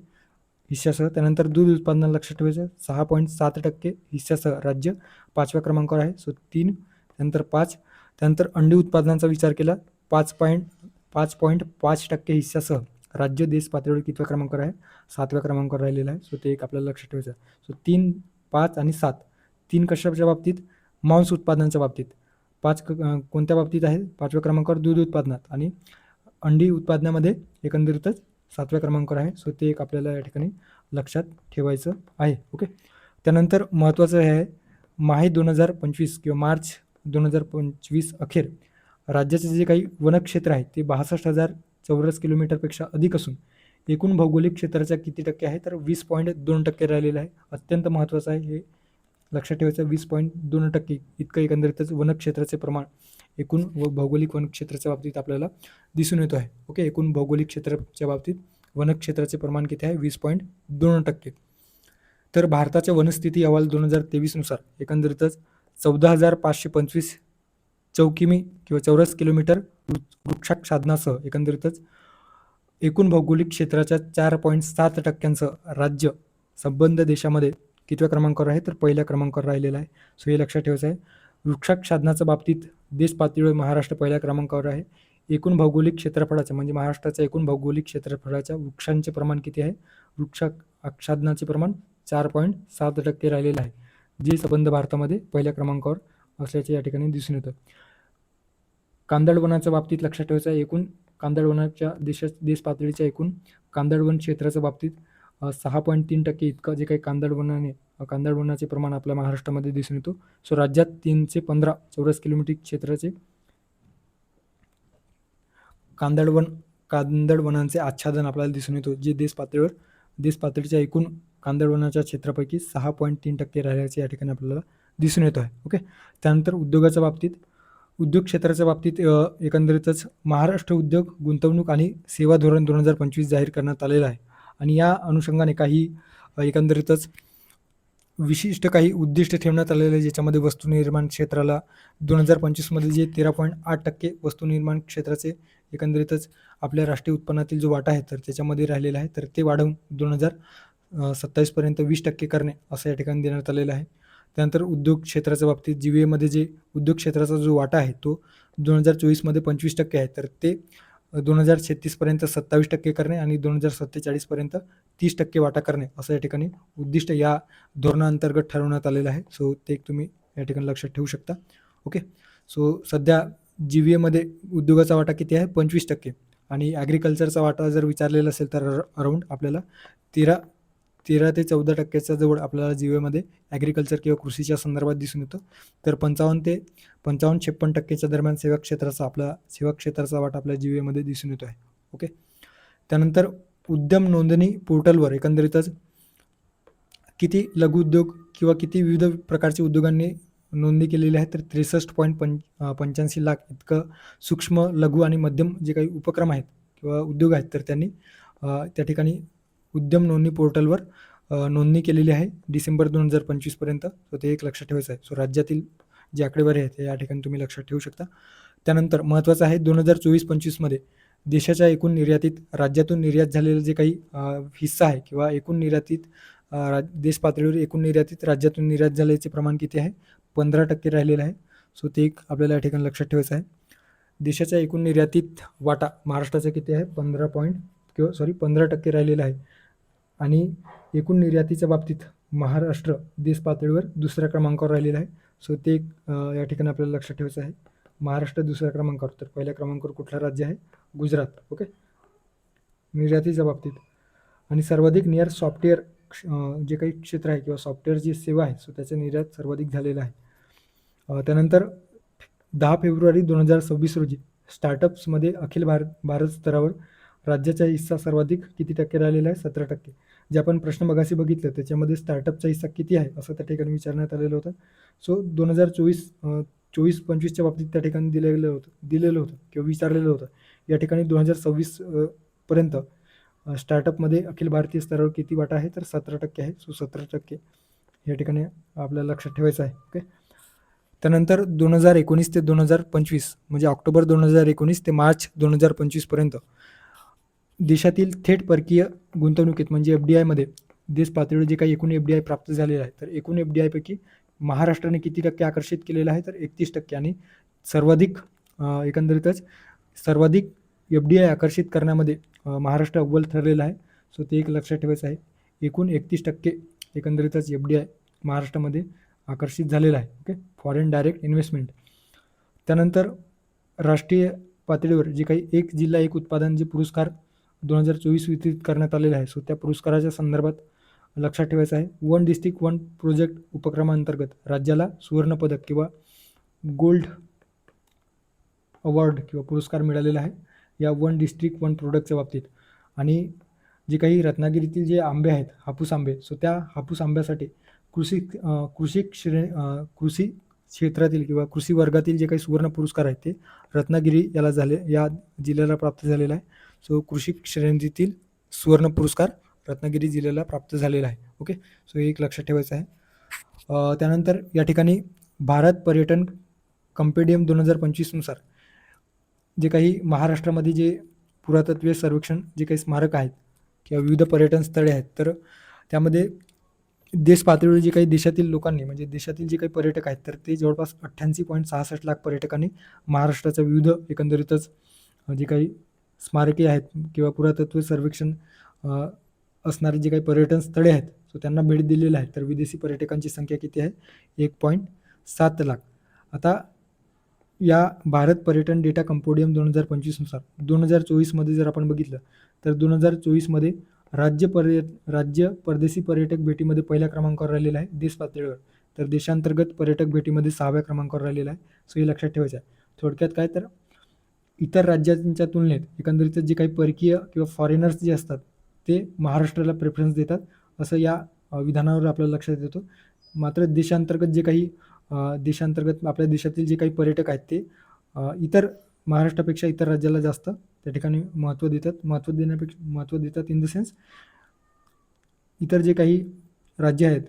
हिस्सासह. त्यानंतर दूध उत्पादनाला लक्षात ठेवायचं 6.7% हिस्सासह राज्य 5व्या क्रमांकावर आहे. सो 3, त्यानंतर 5. त्यानंतर अंडी उत्पादनाचा विचार केला 5.5% हिस्सासह राज्य देश पातळीवर कितव्या क्रमांकावर आहे, 7व्या क्रमांकावर राहिलेला आहे. सो ते एक आपल्याला लक्षात ठेवायचं आहे. सो 3, 5 आणि 7, 3 कशाच्या बाबतीत, मांस उत्पादनाच्या बाबतीत. 5 कोणत्या बाबतीत आहे, 5व्या क्रमांकावर दूध उत्पादनात, आणि अंडी उत्पादनामध्ये एकंदरीतच 7व्या क्रमांकावर आहे. सो ते एक आपल्याला या ठिकाणी लक्षात ठेवायचं आहे. ओके. त्यानंतर महत्त्वाचं हे आहे, माहे 2025 किंवा मार्च 2025 अखेर राज्याचे जे काही वनक्षेत्र आहे ते 62,000 चौरस किलोमीटरपेक्षा अधिक असून एकूण भौगोलिक क्षेत्राच्या किती टक्के आहे, तर 20.2% राहिलेलं आहे. अत्यंत महत्त्वाचं आहे, हे लक्षात ठेवायचं. 20.2% इतकं एकंदरीतच वनक्षेत्राचे प्रमाण एकूण भौगोलिक वनक्षेत्राच्या बाबतीत आपल्याला दिसून येतो आहे. ओके. एकूण भौगोलिक क्षेत्राच्या बाबतीत वनक्षेत्राचे प्रमाण किती आहे, 20.2%. तर भारताच्या वनस्थिती अहवाल 2023 नुसार एकंदरीतच 14,525 चौकिमी किंवा चौरस किलोमीटर वृक्षाच्छादनासह एकंदरीतच एकूण भौगोलिक क्षेत्राच्या 4.7% राज्य संबंध देशामध्ये कितव्या क्रमांकावर आहे, तर पहिल्या क्रमांकावर राहिलेला आहे. सो हे लक्षात ठेवायचं आहे. वृक्षाच्छादनाच्या बाबतीत देश पातळीवर महाराष्ट्र पहिल्या क्रमांकावर आहे. एकूण भौगोलिक क्षेत्रफळाचं म्हणजे महाराष्ट्राच्या एकूण भौगोलिक क्षेत्रफळाच्या वृक्षांचे प्रमाण किती आहे, वृक्षाच्छादनाचे प्रमाण 4.7% राहिलेलं आहे, जे संबंध भारतामध्ये पहिल्या क्रमांकावर असल्याचे या ठिकाणी दिसून येतं. कांदळवनाच्या बाबतीत लक्षात ठेवायचं आहे, एकूण कांदळवनाच्या देश पातळीच्या एकूण कांदळवन क्षेत्राच्या बाबतीत 6.3% इतकं जे काही कांदळवनाचे प्रमाण आपल्या महाराष्ट्रामध्ये दिसून येतो. सो राज्यात 315 चौरस किलोमीटर क्षेत्राचे कांदळवनांचे आच्छादन आपल्याला दिसून येतो, जे देश पातळीच्या एकूण कांदळवनाच्या क्षेत्रापैकी 6.3% राहिल्याचे या ठिकाणी आपल्याला दिसून येतो आहे. ओके. त्यानंतर उद्योगाच्या बाबतीत, उद्योग क्षेत्राच्या बाबतीत एकंदरीतच महाराष्ट्र उद्योग गुंतवणूक आणि सेवा धोरण 2025 जाहीर करण्यात आलेलं आहे. आणि या अनुषंगाने काही एकंदरीतच विशिष्ट काही उद्दिष्ट ठेवण्यात आलेले आहे, ज्याच्यामध्ये वस्तू निर्माण क्षेत्राला 2025 जे 13.8% वस्तू निर्माण क्षेत्राचे एकंदरीतच आपल्या राष्ट्रीय उत्पन्नातील जो वाटा आहे तर त्याच्यामध्ये राहिलेला आहे, तर ते वाढवून 2027 20% करणे असं या ठिकाणी देण्यात आलेलं आहे. त्यानंतर उद्योग क्षेत्राच्या बाबतीत GVA जे उद्योग क्षेत्राचा जो वाटा आहे तो 2024 25% आहे, तर ते 2036 27% करणे आणि 2047 30% वाटा करणे असं या ठिकाणी उद्दिष्ट या धोरणाअंतर्गत ठरवण्यात आलेलं आहे. सो ते तुम्ही या ठिकाणी लक्षात ठेवू शकता. ओके. सो सध्या GVA उद्योगाचा वाटा किती आहे, 25%, आणि ॲग्रिकल्चरचा वाटा जर विचारलेला असेल तर अराऊंड आपल्याला 13 ते 14% जवळ आपल्याला GVA ॲग्रिकल्चर किंवा कृषीच्या संदर्भात दिसून येतं. तर 55 ते 56% दरम्यान सेवा क्षेत्राचा वाटा आपल्या GVA दिसून येतो आहे. ओके. त्यानंतर उद्यम नोंदणी पोर्टलवर एकंदरीतच किती लघुउद्योग किंवा किती विविध प्रकारच्या उद्योगांनी नोंदणी केलेली आहे, तर 63.85 लाख इतकं सूक्ष्म, लघु आणि मध्यम जे काही उपक्रम आहेत किंवा उद्योग आहेत तर त्यांनी त्या ठिकाणी उद्यम नोंदणी पोर्टलवर नोंदणी केलेली आहे डिसेंबर 2025. सो ते एक लक्षात ठेवायचं आहे. सो राज्यातील जे आकडेवारी आहेत ते या ठिकाणी तुम्ही लक्षात ठेवू शकता. त्यानंतर महत्त्वाचं आहे 2024-25 देशाच्या एकूण निर्यातीत राज्यातून निर्यात झालेलं जे काही हिस्सा आहे किंवा एकूण निर्यातीत देश पातळीवर एकूण निर्यातीत राज्यातून निर्यात झाल्याचे प्रमाण किती आहे, 15% राहिलेलं आहे. सो ते एक आपल्याला या ठिकाणी लक्षात ठेवायचं आहे. देशाच्या एकूण निर्यातीत वाटा महाराष्ट्राचा किती आहे, 15% राहिलेला आहे. आणि एकूण निर्यातीच्या बाबतीत महाराष्ट्र देश पातळीवर दुसऱ्या क्रमांकावर राहिलेला आहे. सो ते या ठिकाणी आपल्याला लक्षात ठेवायचं आहे. महाराष्ट्र दुसऱ्या क्रमांकावर, तर पहिल्या क्रमांकावर कुठलं राज्य आहे? गुजरात. ओके, निर्यातीच्या बाबतीत. आणि सर्वाधिक निर्यात सॉफ्टवेअर जे काही क्षेत्र आहे किंवा सॉफ्टवेअर जी सेवा आहे, सो त्याचं निर्यात सर्वाधिक झालेलं आहे. त्यानंतर 10 फेब्रुवारी 2026 रोजी स्टार्टअप्समध्ये अखिल भारत स्तरावर राज्याचा हिस्सा सर्वाधिक किती टक्के राहिलेला आहे? 17%. जे आपण प्रश्न मगाशी बघितलं त्याच्यामध्ये स्टार्टअपचा हिस्सा किती आहे असं त्या ठिकाणी विचारण्यात आलेलं होतं. सो 2024-25च्या बाबतीत त्या ठिकाणी दिलेलं होतं किंवा विचारलेलं होतं. या ठिकाणी 2026 पर्यंत स्टार्टअपमध्ये अखिल भारतीय स्तरावर किती वाटा आहे? तर 17% आहे. सो 17% या ठिकाणी आपल्याला लक्षात ठेवायचं आहे. ओके, त्यानंतर 2019 ते 2025 म्हणजे ऑक्टोबर 2019 ते मार्च 2025 पर्यंत देशातील थेट परकीय गुंतवणुकीत म्हणजे FDIमध्ये देश पातळीवर जे काही एकूण FDI प्राप्त झालेलं आहे, तर एकूण FDI पैकी महाराष्ट्राने किती टक्के आकर्षित केलेलं आहे? तर 31%. आणि सर्वाधिक एकंदरीतच सर्वाधिक FDI आकर्षित करण्यामध्ये महाराष्ट्र अव्वल ठरलेला आहे. सो ते एक लक्षात ठेवायचं आहे. एकूण 31% एकंदरीतच FDI महाराष्ट्रामध्ये आकर्षित झालेला आहे. Okay, foreign direct investment. त्यानंतर राष्ट्रीय पातळीवर जे काही एक जिल्हा एक उत्पादन जे पुरस्कार 2024 वितरित करण्यात आलेला आहे, सो त्या पुरस्काराच्या संदर्भात लक्षात ठेवायचं आहे. वन डिस्ट्रिक्ट वन प्रोजेक्ट उपक्रमांतर्गत राज्याला सुवर्णपदक किंवा गोल्ड अवॉर्ड किंवा पुरस्कार मिळालेला आहे या वन डिस्ट्रिक्ट वन प्रोडक्टच्या बाबतीत. आणि जे काही रत्नागिरीतील जे आंबे आहेत, हापूस आंबे, सो त्या हापूस आंब्यासाठी कृषी क्षेत्रातील किंवा कृषी वर्गातील जे काही सुवर्ण पुरस्कार आहेत ते रत्नागिरी या जिल्ह्याला प्राप्त झालेला आहे. सो कृषी श्रेणीतील सुवर्ण पुरस्कार रत्नागिरी जिल्ह्याला प्राप्त झालेला आहे. ओके, सो एक लक्षात ठेवायचं आहे. त्यानंतर या ठिकाणी भारत पर्यटन कंपेडियम 2025 नुसार जे काही महाराष्ट्रामध्ये जे पुरातत्वीय सर्वेक्षण जे काही स्मारक आहेत किंवा विविध पर्यटन स्थळे आहेत, तर त्यामध्ये देश पातळीवर जे काही देशातील लोकांनी म्हणजे देशातील जे काही पर्यटक आहेत, तर ते जवळपास 88.66 लाख पर्यटकांनी महाराष्ट्राच्या विविध एकंदरीतच जे काही स्मारके आहेत किंवा पुरातत्व सर्वेक्षण असणारे जे काही पर्यटन स्थळे आहेत, सो त्यांना भेट दिलेलं आहे. तर विदेशी पर्यटकांची संख्या किती आहे? 1.7 लाख. आता या भारत पर्यटन डेटा कंपोडियम 2025 नुसार 2024मध्ये जर आपण बघितलं तर 2024मध्ये राज्य परदेशी पर्यटक भेटीमध्ये पहिल्या क्रमांकावर राहिलेला आहे देश पातळीवर, तर देशांतर्गत पर्यटक भेटीमध्ये 6व्या क्रमांकावर राहिलेला आहे. सो हे लक्षात ठेवायचं आहे. थोडक्यात काय, तर इतर राज्यांच्या तुलनेत एकंदरीत जे काही परकीय किंवा फॉरेनर्स जे असतात ते महाराष्ट्राला प्रेफरन्स देतात असं या विधानावर आपल्याला लक्षात येतो. मात्र देशांतर्गत जे काही देशांतर्गत आपल्या देशातील जे काही पर्यटक आहेत ते इतर महाराष्ट्रापेक्षा इतर राज्याला जास्त त्या ठिकाणी महत्त्व देतात इन द सेन्स इतर जे काही राज्य आहेत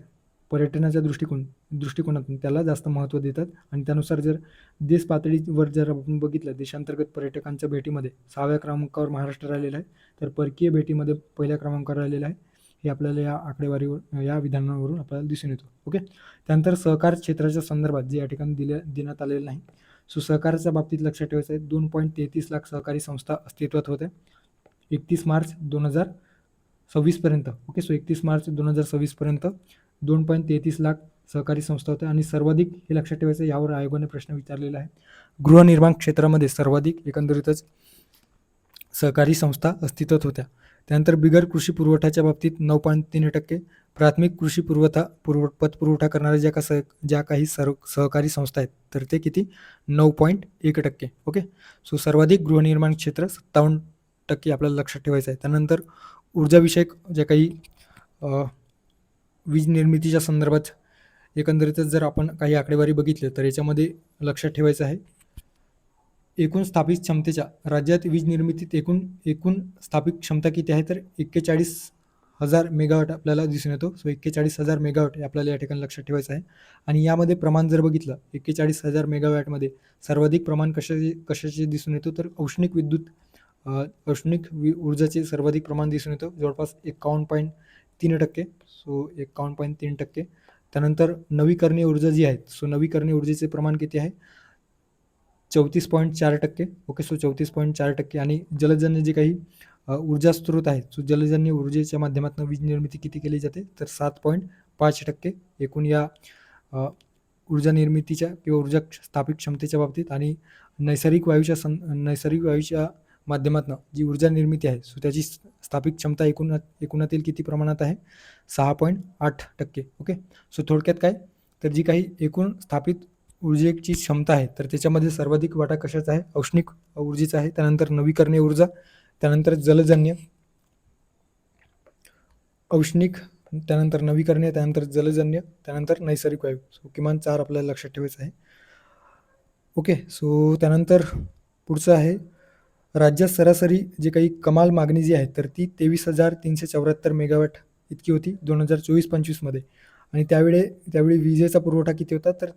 पर्यटनाच्या दृष्टिकोनातून त्याला जास्त महत्त्व देतात. आणि त्यानुसार जर देश पातळीवर जर आपण बघितलं देशांतर्गत पर्यटकांच्या भेटीमध्ये 6व्या क्रमांकावर महाराष्ट्र राहिलेला आहे, तर परकीय भेटीमध्ये पहिल्या क्रमांकावर राहिलेला आहे. हे आपल्याला या आकडेवारीवर या विधानावरून आपल्याला दिसून येतो. ओके, त्यानंतर सहकार क्षेत्राच्या संदर्भात जे या ठिकाणी देण्यात आलेलं नाही. सो सहकाराच्या बाबतीत लक्षात ठेवायचं आहे 2.33 लाख सहकारी संस्था अस्तित्वात होत्या 31 मार्च 2026 पर्यंत. ओके, सो 31 मार्च 2026 पर्यंत 2.33 लाख सहकारी संस्था होत्या. आणि सर्वाधिक हे लक्षात ठेवायचं, यावर आयोगाने प्रश्न विचारलेला आहे, गृहनिर्माण क्षेत्रामध्ये सर्वाधिक एकंदरीतच सहकारी संस्था अस्तित्वात होत्या. त्यानंतर बिगर कृषी पुरवठ्याच्या बाबतीत 9.3%, प्राथमिक कृषी पतपुरवठा करणाऱ्या ज्या काही सहकारी संस्था आहेत तर ते किती? 9.1%. ओके, सो सर्वाधिक गृहनिर्माण क्षेत्र 57% आपल्याला लक्षात ठेवायचं आहे. त्यानंतर ऊर्जाविषयक ज्या काही वीज निर्मितीच्या संदर्भात एकंदरीतच जर आपण काही आकडेवारी बघितली तर याच्यामध्ये लक्षात ठेवायचं आहे एकूण स्थापित क्षमतेच्या राज्यात वीज निर्मितीत एकूण स्थापित क्षमता किती आहे? तर 41,000 मेगावॅट आपल्याला दिसून येतो. सो 41,000 मेगावॅट हे आपल्याला या ठिकाणी लक्षात ठेवायचं आहे. आणि यामध्ये प्रमाण जर बघितलं 41,000 मेगावॅटमध्ये सर्वाधिक प्रमाण कशाचे दिसून येतो? तर औष्णिक ऊर्जाचे सर्वाधिक प्रमाण दिसून येतो जवळपास 51.3%. सो 51.3%. त्यानंतर नवीकरणीय ऊर्जा जी आहे, सो नवीकरणीय ऊर्जेचे प्रमाण किती आहे? 34.4%. Okay, so 34.4%. आणि जलजन्य जे काही ऊर्जा स्रोत आहे जो जलजन्य ऊर्जेच्या माध्यमातून वीज निर्मिती किती केली जाते, तर 7.5% एकूण या अ, ऊर्जा निर्मितीच्या किंवा ऊर्जा स्थापित क्षमतेच्या बाबतीत. आणि नैसर्गिक वायूच्या माध्यमातून जी ऊर्जा निर्मिती आहे सो त्याची स्थापित क्षमता एकूणातील किती प्रमाणात आहे, 6.8%. ओके. सो थोडक्यात काय, तर जी काही एकूण स्थापित ऊर्जेची क्षमता आहे तर त्याच्यामध्ये सर्वाधिक वाटा कशाचा आहे, औष्णिक ऊर्जेचा आहे, त्यानंतर नवीकरणीय ऊर्जा, त्यानंतर जलजन्य औष्णिक, त्यानंतर नवीकरणीय, त्यानंतर जलजन्य, त्यानंतर नैसर्गिक वायू. सो किमान 4 आपल्याला लक्षात ठेवायचं आहे. ओके. सो त्यानंतर पुढचं आहे, राज्यात सरासरी जे काही कमाल मागणी जी आहे तर ती 23,374 मेगावॅट इतकी होती 2024-25मध्ये. आणि त्यावेळी विजेचा पुरवठा किती होता, तर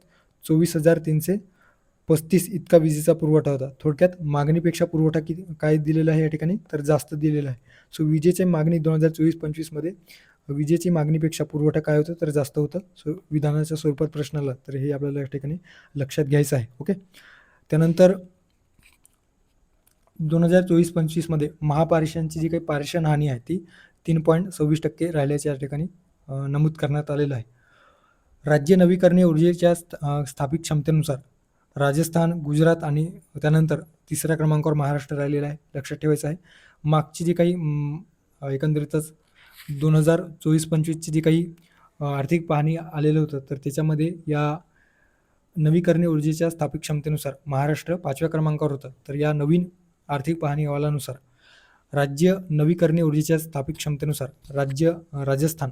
24,335 इतका विजेचा पुरवठा होता. थोडक्यात मागणीपेक्षा पुरवठा किती काय दिलेला आहे या ठिकाणी, तर जास्त दिलेला आहे. सो विजेची मागणी 2024-25मध्ये विजेची मागणीपेक्षा पुरवठा काय होतं, तर जास्त होतं. सो विधानाच्या स्वरूपात प्रश्न आला तर हे आपल्याला या ठिकाणी लक्षात घ्यायचं आहे. ओके. त्यानंतर 2024-25मध्ये महापारेषणची जी काही पारेषण हानी आहे ती 3.26% राहिल्याचे या ठिकाणी नमूद करण्यात आलेलं आहे. राज्य नवीकरणीय ऊर्जेच्या स्थापित क्षमतेनुसार राजस्थान, गुजरात आणि त्यानंतर तिसऱ्या क्रमांकावर महाराष्ट्र राहिलेला आहे, लक्षात ठेवायचं आहे. मागची जी काही एकंदरीतच 2024-25ची जी काही आर्थिक पाहणी आलेलं होतं तर त्याच्यामध्ये या नवीकरणीय ऊर्जेच्या स्थापित क्षमतेनुसार महाराष्ट्र 5व्या क्रमांकावर होतं. तर या नवीन आर्थिक पाहणी अहवालानुसार राज्य नवीकरणीय ऊर्जेच्या स्थापित क्षमतेनुसार राजस्थान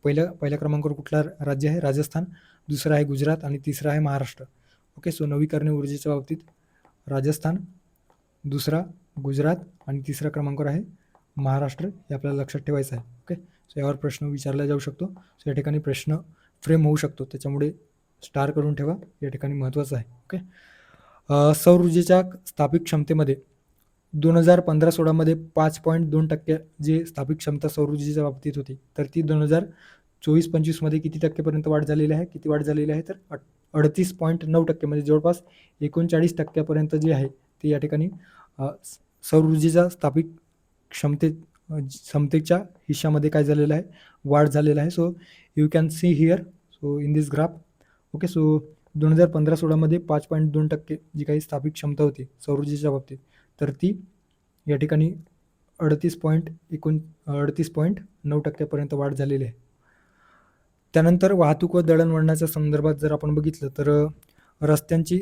पहिल्या क्रमांकावर कुठला राज्य आहे, राजस्थान, दुसरा आहे गुजरात आणि तिसरा आहे महाराष्ट्र. ओके. सो नवीकरणीय ऊर्जेच्या बाबतीत राजस्थान, दुसरा गुजरात आणि तिसऱ्या क्रमांकावर आहे महाराष्ट्र, हे आपल्याला लक्षात ठेवायचं आहे. ओके. सो यावर प्रश्न विचारला जाऊ शकतो. सो या ठिकाणी प्रश्न फ्रेम होऊ शकतो, त्याच्यामुळे स्टार करून ठेवा, या ठिकाणी महत्त्वाचं आहे. ओके. सौर ऊर्जेच्या स्थापित क्षमतेमध्ये 2015-16मध्ये 5.2% जे स्थापित क्षमता सौर ऊर्जेच्या बाबतीत होती तर ती 2024-25मध्ये किती टक्केपर्यंत वाढ झालेली आहे, तर 38.9%, म्हणजे जवळपास 39% जे आहे ते या ठिकाणी सौर ऊर्जेच्या स्थापित क्षमतेच्या हिश्श्यामध्ये काय झालेलं आहे, वाढ झालेला आहे. So you can see here, so in this graph. Okay. So 2015-16मध्ये 5.2% जी काही स्थापित क्षमता होती सौर ऊर्जेच्या बाबतीत तर ती या ठिकाणी 38.9%पर्यंत वाढ झालेली आहे. त्यानंतर वाहतूक व दळणवळणाच्या संदर्भात जर आपण बघितलं तर रस्त्यांची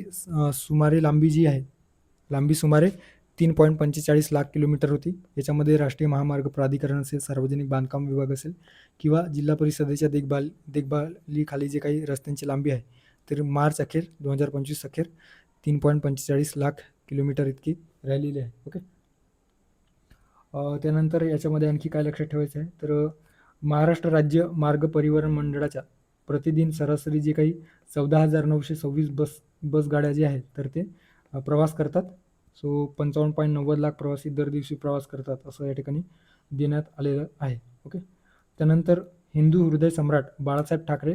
सुमारे लांबी सुमारे 3.45 लाख किलोमीटर होती. याच्यामध्ये राष्ट्रीय महामार्ग प्राधिकरण असेल, सार्वजनिक बांधकाम विभाग असेल किंवा जिल्हा परिषदेच्या देखभालीखाली जे काही रस्त्यांची लांबी आहे तर मार्च अखेर 2025 अखेर 3.45 लाख किलोमीटर इतकी राहिलेली आहे. ओके. त्यानंतर याच्यामध्ये आणखी काय लक्षात ठेवायचं आहे, तर महाराष्ट्र राज्य मार्ग परिवहन मंडळाच्या प्रतिदिन सरासरी जे काही 14,926 बस गाड्या जे आहेत तर ते प्रवास करतात. सो 55.90 लाख प्रवासी दर दिवशी प्रवास करतात असं या ठिकाणी देण्यात आलेलं आहे. ओके. त्यानंतर हिंदू हृदय सम्राट बाळासाहेब ठाकरे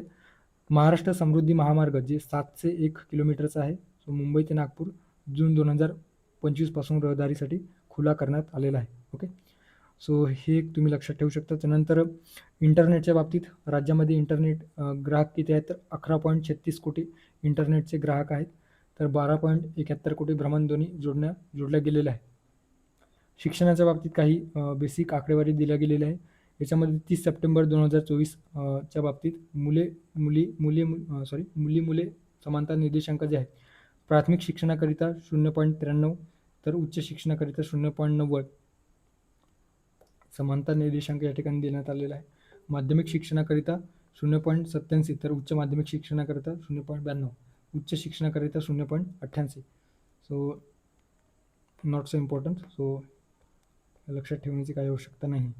महाराष्ट्र समृद्धी महामार्ग जे 701 किलोमीटरचा आहे, सो मुंबई ते नागपूर जून 2025पासून रहदारीसाठी खुला करण्यात आलेला आहे. ओके. सो हे एक तुम्ही लक्षात ठेवू शकता. त्यानंतर इंटरनेटच्या बाबतीत राज्यामध्ये इंटरनेट ग्राहक किती आहेत, तर 11.36 कोटी इंटरनेटचे ग्राहक आहेत, तर 12.71 कोटी भ्रमणध्वनी जोडल्या गेलेल्या आहे. शिक्षणाच्या बाबतीत काही बेसिक आकडेवारी दिल्या गेलेल्या आहे. याच्यामध्ये 30 सप्टेंबर 2024 च्या बाबतीत मुली समानता निर्देशांक जे आहे प्राथमिक शिक्षणाकरिता 0.93 तर उच्च शिक्षणाकरिता 0.90 समानता निर्देशांक या ठिकाणी देण्यात आलेला आहे. माध्यमिक शिक्षणाकरिता 0.87 तर उच्च माध्यमिक शिक्षणाकरिता 0.92, उच्च शिक्षणाकरिता 0.88. So not so important, so लक्षात ठेवण्याची काही आवश्यकता नाही.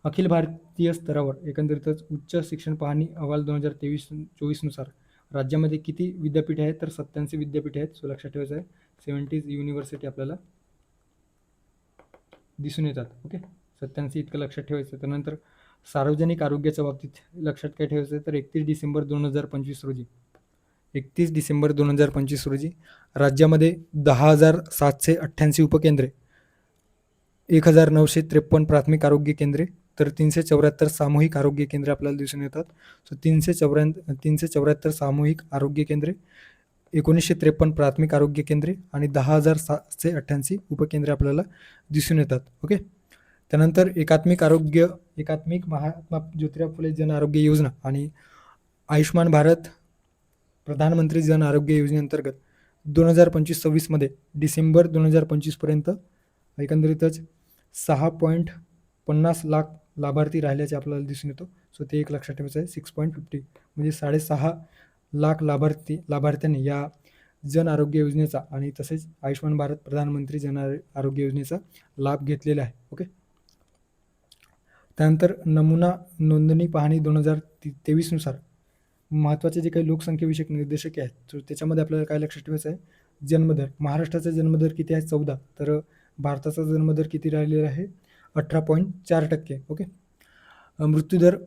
अखिल भारतीय स्तरावर एकंदरीतच उच्च शिक्षण पाहणी अहवाल 2023-24 नुसार राज्यामध्ये किती विद्यापीठे आहेत, तर 87 विद्यापीठे आहेत. सो लक्षात ठेवायचं आहे 70 युनिव्हर्सिटी आपल्याला दिसून येतात. ओके. 87 इतकं लक्षात ठेवायचं. त्यानंतर सार्वजनिक आरोग्याच्या बाबतीत लक्षात काय ठेवायचं आहे, तर 31 डिसेंबर 2025 रोजी राज्यामध्ये 10,788 उपकेंद्रे 1953 प्राथमिक आरोग्य केंद्रे, तर 374 सामूहिक आरोग्य केंद्रे आपल्याला दिसून येतात. सो 374 सामूहिक आरोग्य केंद्रे, 1953 प्राथमिक आरोग्य केंद्रे आणि 10,788 उपकेंद्रे आपल्याला दिसून येतात. ओके. त्यानंतर एकात्मिक महात्मा ज्योतिराव फुले जन आरोग्य योजना आणि आयुष्मान भारत प्रधानमंत्री जन आरोग्य योजनेअंतर्गत 2025-26मध्ये डिसेंबर 2025पर्यंत एकंदरीतच 6.50 लाख लाभार्थी राहिल्याचे आपल्याला दिसून येतो. सो ते एक लक्षात ठेवायचं आहे. 6.50 म्हणजे 6.5 लाख लाभार्थ्यांनी या जन आरोग्य योजनेचा आणि तसेच आयुष्मान भारत प्रधानमंत्री जन आरोग्य योजनेचा लाभ घेतलेला आहे. ओके. त्यानंतर नमुना नोंदणी पाहणी 2023 नुसार महत्त्वाचे जे काही लोकसंख्येविषयक निर्देशक आहेत, तर त्याच्यामध्ये आपल्याला काय लक्षात ठेवायचं आहे, जन्मदर. महाराष्ट्राचा जन्मदर किती आहे? 14. तर भारताचा जन्मदर किती राहिलेला आहे? 18.4%. ओके. मृत्यूदर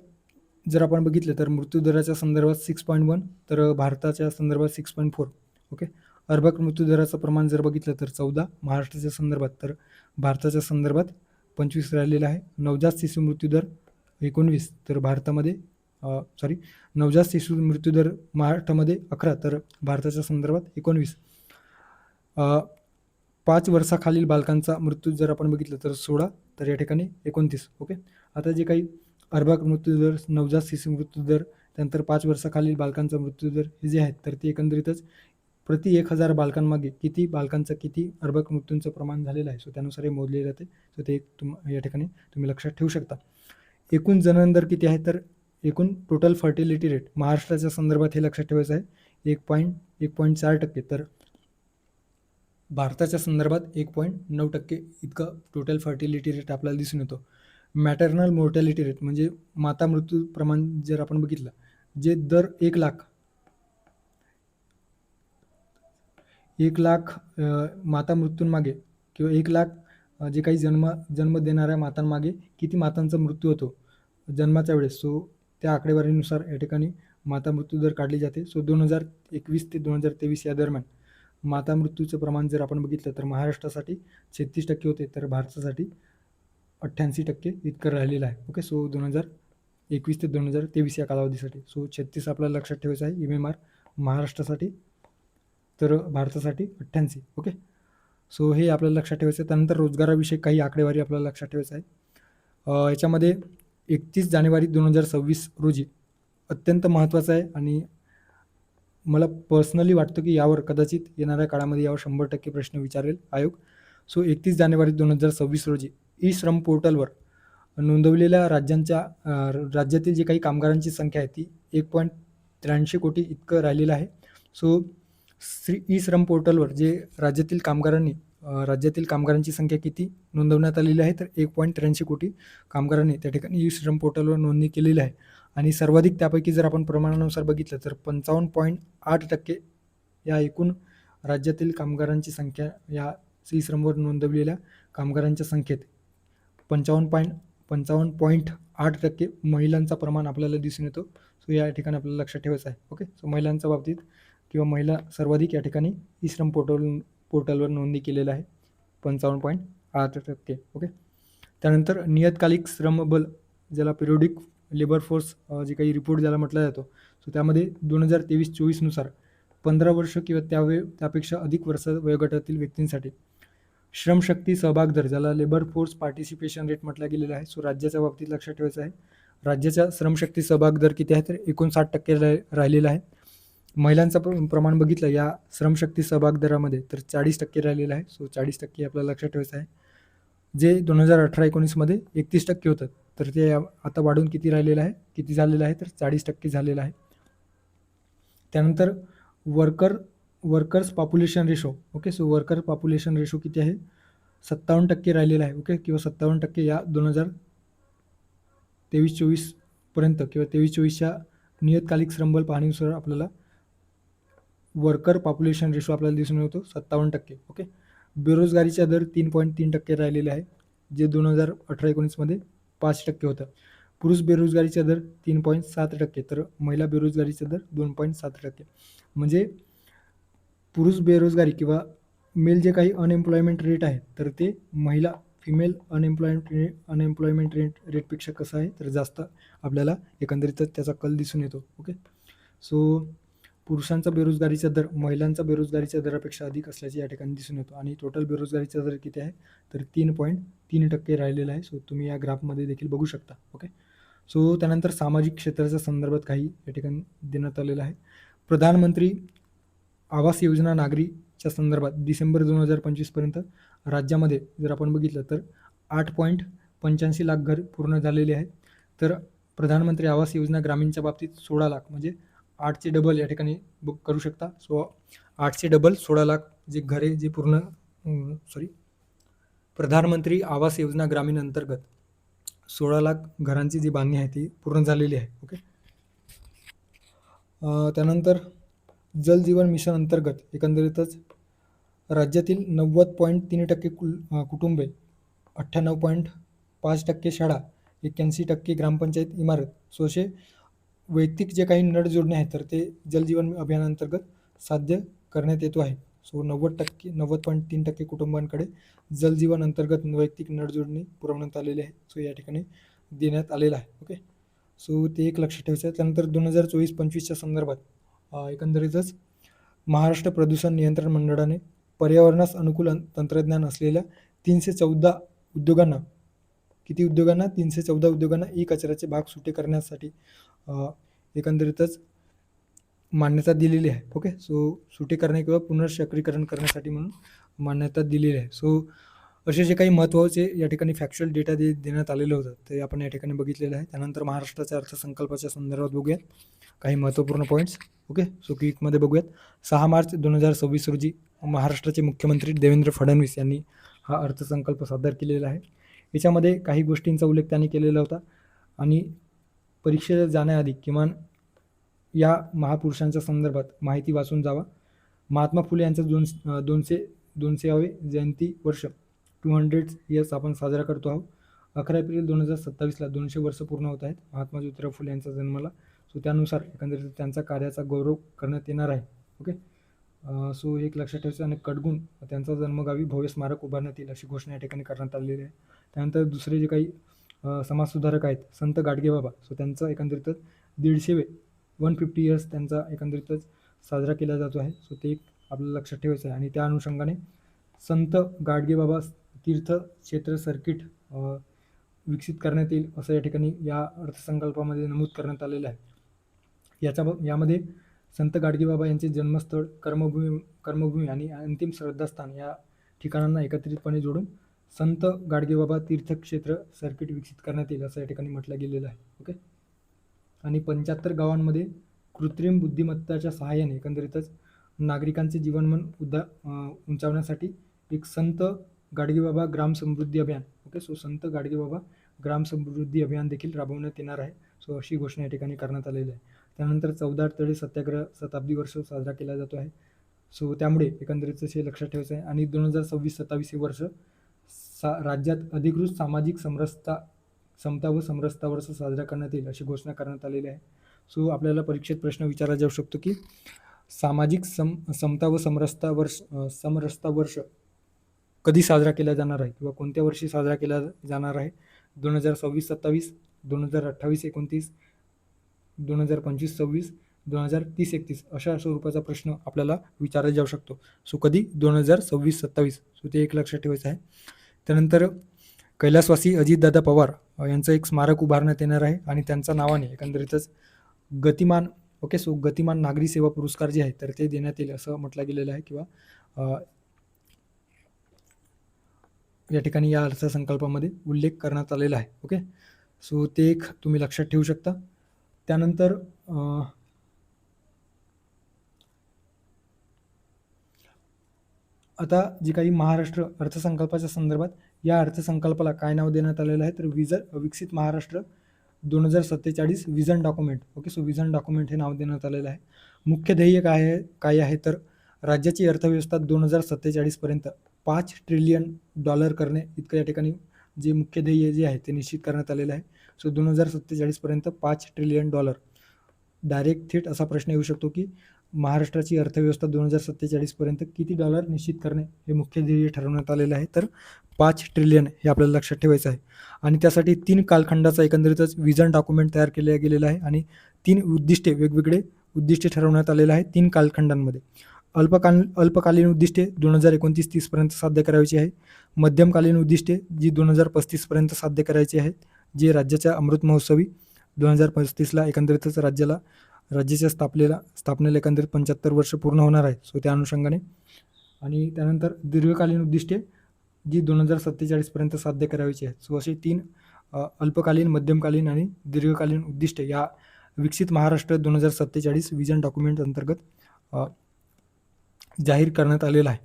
जर आपण बघितलं तर मृत्यूदराच्या संदर्भात 6.1, तर भारताच्या संदर्भात 6.4. ओके. अर्भक मृत्यूदराचं प्रमाण जर बघितलं तर 14 महाराष्ट्राच्या संदर्भात, तर भारताच्या संदर्भात 25 राहिलेला आहे. नवजात शिशु मृत्यूदर 19, तर भारतामध्ये नवजात शिशु मृत्यूदर महाराष्ट्रामध्ये 11, तर भारताच्या संदर्भात 19. 5 वर्षाखालील बालकांचा मृत्यू जर आपण बघितलं तर 16, तर या ठिकाणी 29. ओके. आता जे काही अर्भक मृत्यूदर, नवजात शिशु मृत्यूदर, त्यानंतर 5 वर्षाखालील बालकांचा मृत्यूदर हे जे आहेत, तर ते एकंदरीतच प्रति 1000 बालकांमागे किती अर्भक मृत्यूंचं प्रमाण झालेलं आहे. सो त्यानुसार हे मोजले जाते. सो ते या ठिकाणी तुम्ही लक्षात ठेवू शकता. एकूण जनन दर किती आहे? तर एकूण टोटल फर्टिलिटी रेट महाराष्ट्राच्या संदर्भात हे लक्षात ठेवायचं आहे 1.4%, तर भारताच्या संदर्भात 1.9% इतकं टोटल फर्टिलिटी रेट आपल्याला दिसून येतो. मॅटर्नल मोर्टॅलिटी रेट म्हणजे माता मृत्यू प्रमाण जर आपण बघितलं, जे दर 1 लाख माता मृत्यूंमागे किंवा 1 लाख जे काही जन्म देणाऱ्या मातांमागे किती मातांचा मृत्यू होतो जन्माच्या वेळेस, सो त्या आकडेवारीनुसार या ठिकाणी माता मृत्यू दर काढली जाते. सो 2021 ते 2023 या दरम्यान माता मृत्यूचं प्रमाण जर आपण बघितलं तर महाराष्ट्रासाठी 36% होते, तर भारतासाठी 88% इतकं राहिलेलं आहे. ओके. सो 2021 ते 2023 या कालावधीसाठी. सो 36 आपल्याला लक्षात ठेवायचं आहे MMR महाराष्ट्रासाठी, तर भारतासाठी 88. ओके. सो हे आपल्याला लक्षात ठेवायचं आहे. त्यानंतर रोजगाराविषयी काही आकडेवारी आपल्याला लक्षात ठेवायचं आहे. याच्यामध्ये 31 जानेवारी 2026 रोजी अत्यंत महत्त्वाचं आहे आणि मला पर्सनली वाटतं की यावर कदाचित येणाऱ्या काळामध्ये यावर 100% प्रश्न विचारेल आयोग. सो 31 जानेवारी 2026 रोजी ई श्रम पोर्टलवर नोंदवलेल्या राज्यातील जे काही कामगारांची संख्या आहे ती 1.83 कोटी इतकं राहिलेलं आहे. सो ई श्रम पोर्टलवर जे राज्यातील कामगारांची संख्या किती नोंदवण्यात आलेली आहे, तर 1.83 कोटी कामगारांनी त्या ठिकाणी ई श्रम पोर्टलवर नोंदणी केलेली आहे. आणि सर्वाधिक त्यापैकी जर आपण प्रमाणानुसार बघितलं तर 55.8% या एकूण राज्यातील कामगारांची संख्या या ई श्रमवर नोंदवलेल्या कामगारांच्या संख्येत 55.8% महिलांचा प्रमाण आपल्याला दिसून येतो. सो या ठिकाणी आपल्याला लक्षात ठेवायचं आहे. ओके. सो महिलांच्या बाबतीत किंवा महिला सर्वाधिक या ठिकाणी ई श्रम पोर्टलवर नोंदणी केलेलं आहे 55.8%. ओके. त्यानंतर नियतकालिक श्रमबल ज्याला पिरियोडिक लेबर फोर्स जे काही रिपोर्ट ज्याला म्हटला जातो, सो त्यामध्ये 2023-24 नुसार 15 वर्ष किंवा त्यापेक्षा अधिक वर्ष वयोगटातील व्यक्तींसाठी श्रमशक्ती सहभाग दर ज्याला लेबर फोर्स पार्टिसिपेशन रेट म्हटला गेलेला आहे. सो राज्याच्या बाबतीत लक्षात ठेवायचं आहे, राज्याच्या श्रमशक्ती सहभाग दर किती आहे, तर 59% राहिलेला आहे. महिलांचं प्रमाण बघितलं या श्रमशक्ती सहभाग दरामध्ये तर 40% राहिलेलं आहे. सो 40% आपल्याला लक्षात ठेवायचं आहे. जे 2018-19 मध्ये 31% होतं, तर ते आता वाढून किती झालेलं आहे, तर 40% झालेलं आहे. त्यानंतर workers population ratio. Okay. So worker population ratio किती आहे, 57% राहिलेला आहे. ओके. किंवा 57% या 2023-24 पर्यंत किंवा 23-24च्या नियतकालिक श्रमबल पाहणीनुसार आपल्याला वर्कर पॉप्युलेशन रेशो आपल्याला दिसून येतो 57%. ओके. बेरोजगारीचा दर 3.3% राहिलेले आहे, जे 2018-19 मध्ये 5% होतं. पुरुष बेरोजगारीचा दर 3.7%, तर महिला बेरोजगारीचा दर 2.7%. म्हणजे पुरुष बेरोजगारी किंवा मेल जे काही अनएम्प्लॉयमेंट रेट आहे, तर ते महिला फिमेल अनएम्प्लॉयमेंट रेटपेक्षा कसं आहे तर जास्त आपल्याला एकंदरीतच त्याचा कल दिसून येतो. ओके. सो पुरुषांचा बेरोजगारीचा दर महिलांचा बेरोजगारीच्या दरापेक्षा अधिक असल्याचे या ठिकाणी दिसून येतो आणि टोटल बेरोजगारीचा दर किती आहे तर 3.3% राहिलेला आहे. सो तुम्ही या ग्राफमध्ये देखील बघू शकता. ओके. सो त्यानंतर सामाजिक क्षेत्राच्या संदर्भात काही या ठिकाणी देण्यात आलेलं आहे. प्रधानमंत्री आवास योजना नागरीच्या संदर्भात डिसेंबर 2025पर्यंत राज्यामध्ये जर आपण बघितलं तर 8.85 लाख घर पूर्ण झालेले आहे. तर प्रधानमंत्री आवास योजना ग्रामीणच्या बाबतीत 16 लाख म्हणजे 8चे डबल या ठिकाणी बुक करू शकता. सो 8चे डबल 16 लाख जे घरे जे पूर्ण प्रधानमंत्री आवास योजना ग्रामीण अंतर्गत 16 लाख घरांची जी बांधणी आहे ती पूर्ण झालेली आहे. ओके. त्यानंतर जल जीवन मिशन अंतर्गत एकंदरीतच राज्यातील 90.3% कुटुंबे, 98.5% शाळा, 81% ग्रामपंचायत इमारत, सो असे वैयक्तिक जे काही नळ जोडणे आहेत तर ते जलजीवन अभियानांतर्गत साध्य करण्यात येतो आहे. सो 90.3% कुटुंबांकडे जलजीवन अंतर्गत वैयक्तिक नळ जोडणी पुरवण्यात आलेली आहे. सो या ठिकाणी देण्यात आलेलं आहे. ओके. सो ते एक लक्षात ठेवायचं आहे. त्यानंतर 2024-25च्या संदर्भात एकंदरीतच महाराष्ट्र प्रदूषण नियंत्रण मंडळाने पर्यावरणास अनुकूल तंत्रज्ञान असलेल्या 314 उद्योगांना 314 उद्योगांना ई कचऱ्याचे भाग सुटे करण्यासाठी एकंदरीतच मान्यता दिलेली आहे. ओके. सो सुटे करणे किंवा पुनर्चक्रीकरण करण्यासाठी म्हणून मान्यता दिलेली आहे. सो असे जे काही महत्त्वाचे या ठिकाणी फॅक्च्युअल डेटा देण्यात आलेलं होतं ते आपण या ठिकाणी बघितलेलं आहे. त्यानंतर महाराष्ट्राच्या अर्थसंकल्पाच्या संदर्भात बघूयात काही महत्त्वपूर्ण पॉईंट्स. ओके. सो क्विकमध्ये बघूयात. 6 मार्च 2026 रोजी महाराष्ट्राचे मुख्यमंत्री देवेंद्र फडणवीस यांनी हा अर्थसंकल्प सादर केलेला आहे. याच्यामध्ये काही गोष्टींचा उल्लेख त्यांनी केलेला होता आणि परीक्षेला जाण्याआधी किमान या महापुरुषांच्या संदर्भात माहिती वाचून जावा. महात्मा फुले यांचं 200वे जयंती वर्ष 200 इयर्स आपण साजरा करतो आहोत. 11 एप्रिल 2027ला 200 वर्ष पूर्ण होत आहेत महात्मा ज्योतिराव फुले यांचा जन्माला. सो त्यानुसार एकंदरीत त्यांचा कार्याचा गौरव करण्यात येणार आहे. ओके. सो एक लक्षात ठेवायचं. आणि कडगुण त्यांचा जन्मगावी भव्य स्मारक उभारण्यात येईल अशी घोषणा या ठिकाणी करण्यात आलेली आहे. त्यानंतर दुसरे जे काही समाजसुधारक आहेत संत गाडगेबाबा, सो त्यांचं एकंदरीतच 150वे 150 इयर्स त्यांचा एकंदरीतच साजरा केला जातो आहे. सो ते एक आपल्याला लक्षात ठेवायचं आहे. आणि त्या अनुषंगाने संत गाडगेबाबा तीर्थक्षेत्र सर्किट विकसित करण्यात येईल असं या ठिकाणी या अर्थसंकल्पामध्ये नमूद करण्यात आलेलं आहे. यामध्ये संत गाडगेबाबा यांचे जन्मस्थळ, कर्मभूमी आणि अंतिम श्रद्धास्थान या ठिकाणांना एकत्रितपणे जोडून संत गाडगेबाबा तीर्थक्षेत्र सर्किट विकसित करण्यात येईल असं या ठिकाणी म्हटलं गेलेलं आहे. ओके. आणि 75 गावांमध्ये कृत्रिम बुद्धिमत्ताच्या सहाय्याने एकंदरीतच नागरिकांचे जीवनमान उंचावण्यासाठी एक संत गाडगेबाबा ग्राम समृद्धी अभियान, ओके, सो संत गाडगेबाबा ग्राम समृद्धी अभियान देखील राबवण्यात येणार आहे. सो अशी घोषणा या ठिकाणी करण्यात आलेली आहे. त्यानंतर 14 तळे सत्याग्रह शताब्दी वर्ष साजरा केला जातो आहे. सो त्यामुळे एकंदरीत हे लक्षात ठेवायचं आहे. आणि 2026-27 हे वर्ष राज्यात अधिकृत सामाजिक समता व समरसता वर्ष साजरा करण्यात येईल अशी घोषणा करण्यात आलेली आहे. सो आपल्याला परीक्षेत प्रश्न विचारला जाऊ शकतो की सामाजिक समता व समरसता वर्ष कधी साजरा केला जाणार आहे किंवा कोणत्या वर्षी साजरा केला जाणार आहे. 2026-27, 2028-29, 2025-26, 2030-31 अशा स्वरूपाचा प्रश्न आपल्याला विचारला जाऊ शकतो. सो कधी 2026-27, सो ते एक लक्षात ठेवायचं आहे. त्यानंतर कैलासवासी अजितदादा पवार यांचं एक स्मारक उभारण्यात येणार आहे आणि त्यांच्या नावाने एकंदरीतच गतिमान, ओके, सो गतिमान नागरी सेवा पुरस्कार जे आहे तर ते देण्यात येईल असं म्हटलं गेलेलं आहे किंवा या ठिकाणी या अर्थसंकल्पामध्ये उल्लेख करण्यात आलेला आहे. ओके. सो ते एक तुम्ही लक्षात ठेवू शकता. त्यानंतर आता जी काही महाराष्ट्र अर्थसंकल्पाच्या संदर्भात या अर्थसंकल्पाला काय नाव देण्यात आलेलं आहे तर विकसित Maharashtra 2047 vision document, okay, so vision document हे नाव देण्यात आलेलं आहे. मुख्य ध्येय काय आहे तर राज्याची अर्थव्यवस्था 2047 पर्यंत $5 ट्रिलियन करणे इतकं या ठिकाणी जे मुख्य ध्येय जे आहे ते निश्चित करण्यात आलेलं आहे. सो 2047 पर्यंत $5 ट्रिलियन. डायरेक्ट थेट असा प्रश्न येऊ शकतो की महाराष्ट्राची अर्थव्यवस्था 2047 पर्यंत किती डॉलर निश्चित करणे हे मुख्य ध्येय ठरवण्यात आलेलं आहे. तर 5 ट्रिलियन हे आपल्याला लक्षात ठेवायचं आहे. आणि त्यासाठी 3 कालखंडाचा एकंदरीतच विजन डॉक्युमेंट तयार केलं गेलेलं आहे आणि 3 उद्दिष्टे वेगवेगळे उद्दिष्टे ठरवण्यात आलेलं आहे 3 कालखंडांमध्ये. अल्पकालीन उद्दिष्टे 2029-30 पर्यंत साध्य करायची आहे. मध्यमकालीन उद्दिष्टे जी 2035 पर्यंत साध्य करायची आहेत, जे राज्याच्या अमृत महोत्सवी 2035ला एकंदरीतच राज्याच्या स्थापनेला एकंदरीत 75 वर्ष पूर्ण होणार आहे. सो त्या अनुषंगाने. आणि त्यानंतर दीर्घकालीन उद्दिष्टे जी 2047 पर्यंत साध्य करायची आहेत. सो अशी 3 अल्पकालीन, मध्यमकालीन आणि दीर्घकालीन उद्दिष्टे या विकसित महाराष्ट्र 2047 विजन डॉक्युमेंट अंतर्गत जाहीर करण्यात आलेला आहे.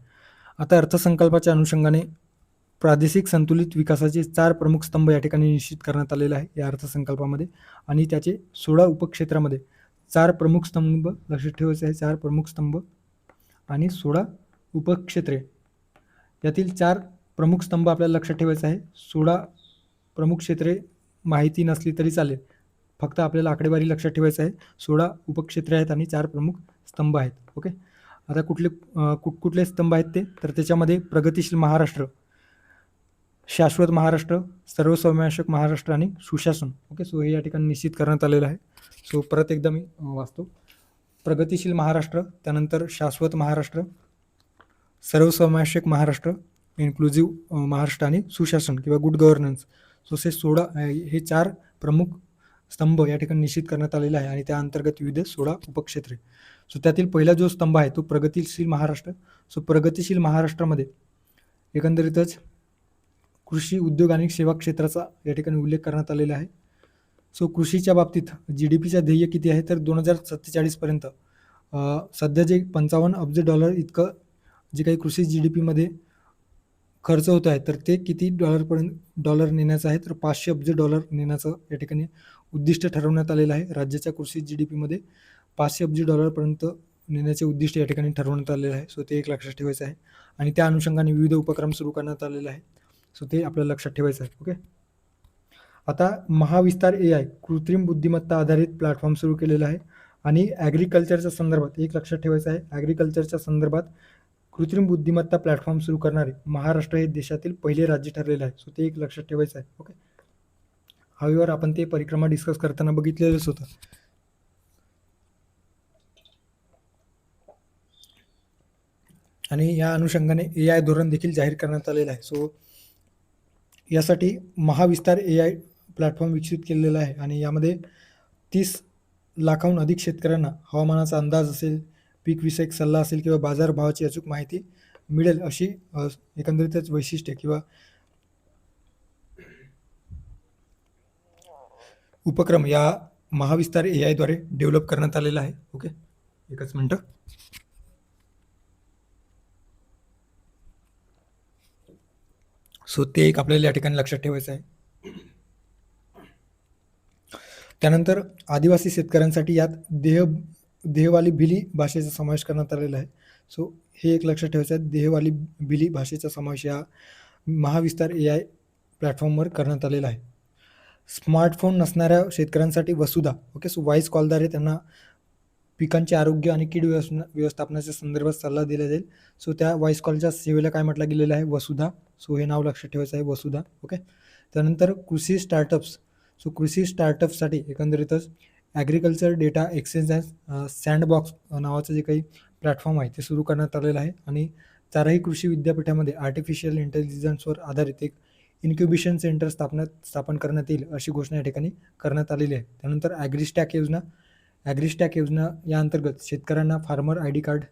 आता अर्थसंकल्पाच्या अनुषंगाने प्रादेशिक संतुलित विकासाचे 4 प्रमुख स्तंभ या ठिकाणी निश्चित करण्यात आलेले आहे या अर्थसंकल्पामध्ये. आणि त्याचे 16 उपक्षेत्रामध्ये 4 प्रमुख स्तंभ लक्षात ठेवायचे आहे. 4 प्रमुख स्तंभ आणि 16 उपक्षेत्रे. यातील 4 प्रमुख स्तंभ आपल्याला लक्षात ठेवायचा आहे. 16 प्रमुख क्षेत्रे माहिती नसली तरी चालेल, फक्त आपल्याला आकडेवारी लक्षात ठेवायचं आहे. 16 उपक्षेत्रे आहेत आणि 4 प्रमुख स्तंभ आहेत. ओके. आता कुठले स्तंभ आहेत ते, तर त्याच्यामध्ये प्रगतिशील महाराष्ट्र, शाश्वत महाराष्ट्र, सर्वसमावेशक महाराष्ट्र आणि सुशासन. ओके. सो हे या ठिकाणी निश्चित करण्यात आलेलं आहे. सो परत एकदा मी वाचतो. प्रगतिशील महाराष्ट्र, त्यानंतर शाश्वत महाराष्ट्र, सर्वसमावेशक महाराष्ट्र, इन्क्लुझिव्ह महाराष्ट्र आणि सुशासन किंवा गुड गव्हर्नन्स. सो हे 4 प्रमुख स्तंभ या ठिकाणी निश्चित करण्यात आलेला आहे आणि त्या अंतर्गत विविध 16 उपक्षेत्रे. सो त्यातील पहिला जो स्तंभ आहे तो प्रगतिशील महाराष्ट्र. सो प्रगतिशील महाराष्ट्रामध्ये एकंदरीतच कृषी, उद्योग आणि सेवा क्षेत्राचा या ठिकाणी उल्लेख करण्यात आलेला आहे. सो कृषीच्या बाबतीत GDPचा ध्येय किती आहे, तर 2047 पर्यंत सध्या जे 55 अब्ज डॉलर इतकं जे काही कृषी GDPमध्ये खर्च होत आहे, तर ते किती डॉलर नेण्याचं आहे, तर 500 अब्ज डॉलर नेण्याचं या ठिकाणी उद्दिष्ट ठरवण्यात आलेलं आहे. राज्याच्या कृषी GDPमध्ये 500 अब्ज डॉलरपर्यंत नेण्याचे उद्दिष्ट या ठिकाणी ठरवण्यात आलेलं आहे. सो ते एक लक्षात ठेवायचं आहे. आणि त्या अनुषंगाने विविध उपक्रम सुरू करण्यात आलेले आहेत. सो ते आपल्याला लक्षात ठेवायचं आहे. ओके. आता महाविस्तार AI कृत्रिम बुद्धिमत्ता आधारित प्लॅटफॉर्म सुरू केलेला आहे आणि ॲग्रिकल्चरच्या संदर्भात एक लक्षात ठेवायचं आहे. ॲग्रिकल्चरच्या संदर्भात कृत्रिम बुद्धिमत्ता प्लॅटफॉर्म सुरू करणारे महाराष्ट्र हे देशातील पहिले राज्य ठरलेलं आहे. सो ते एक लक्षात ठेवायचं आहे. ओके. हवेवर आपण ते परिक्रमा डिस्कस करताना बघितलेलंच होतं. आणि या अनुषंगाने AI धोरण देखील जाहीर करण्यात आलेलं आहे. सो यासाठी महाविस्तार AI प्लॅटफॉर्म विकसित केलेला आहे आणि यामध्ये 30 लाखाहून अधिक शेतकऱ्यांना हवामानाचा अंदाज असेल, पीकविषयक सल्ला असेल किंवा बाजारभावाची अचूक माहिती मिळेल अशी एकंदरीतच वैशिष्ट्ये किंवा उपक्रम या महाविस्तार AI द्वारे डेव्हलप करण्यात आलेला आहे. ओके. एकच मिनटं. सो ते एक आपल्याला या ठिकाणी लक्षात ठेवायचं आहे. त्यानंतर आदिवासी शेतकऱ्यांसाठी यात देहवाली भिली भाषेचा समावेश करण्यात आलेला आहे. सो हे एक लक्षात ठेवायचं आहे. देहवाली भिली भाषेचा समावेश या महाविस्तार AI प्लॅटफॉर्मवर करण्यात आलेला आहे. स्मार्टफोन नसणाऱ्या शेतकऱ्यांसाठी वसुधा. ओके. सो व्हॉइस कॉलद्वारे त्यांना पिकांचे आरोग्य आणि कीड व्यवस्थापनाच्या संदर्भात सल्ला दिला जाईल. सो त्या व्हॉइस कॉलच्या सेवेला काय म्हटलं गेलेलं आहे, वसुधा. सो हे नाव लक्षात ठेवायचं आहे, वसुधा. ओके. त्यानंतर कृषी स्टार्टअप्स. सो कृषी स्टार्टअपसाठी एकंदरीतच agriculture data exchange and sandbox नावाचं जे काही प्लॅटफॉर्म आहे ते सुरू करण्यात आलेलं आहे आणि 4ही कृषी विद्यापीठामध्ये आर्टिफिशियल इंटेलिजन्सवर आधारित एक इन्क्युबेशन सेंटर स्थापन करण्यात येईल अशी घोषणा या ठिकाणी करण्यात आलेली आहे. त्यानंतर ॲग्रिस्टॅक योजना या अंतर्गत शेतकऱ्यांना फार्मर ID कार्ड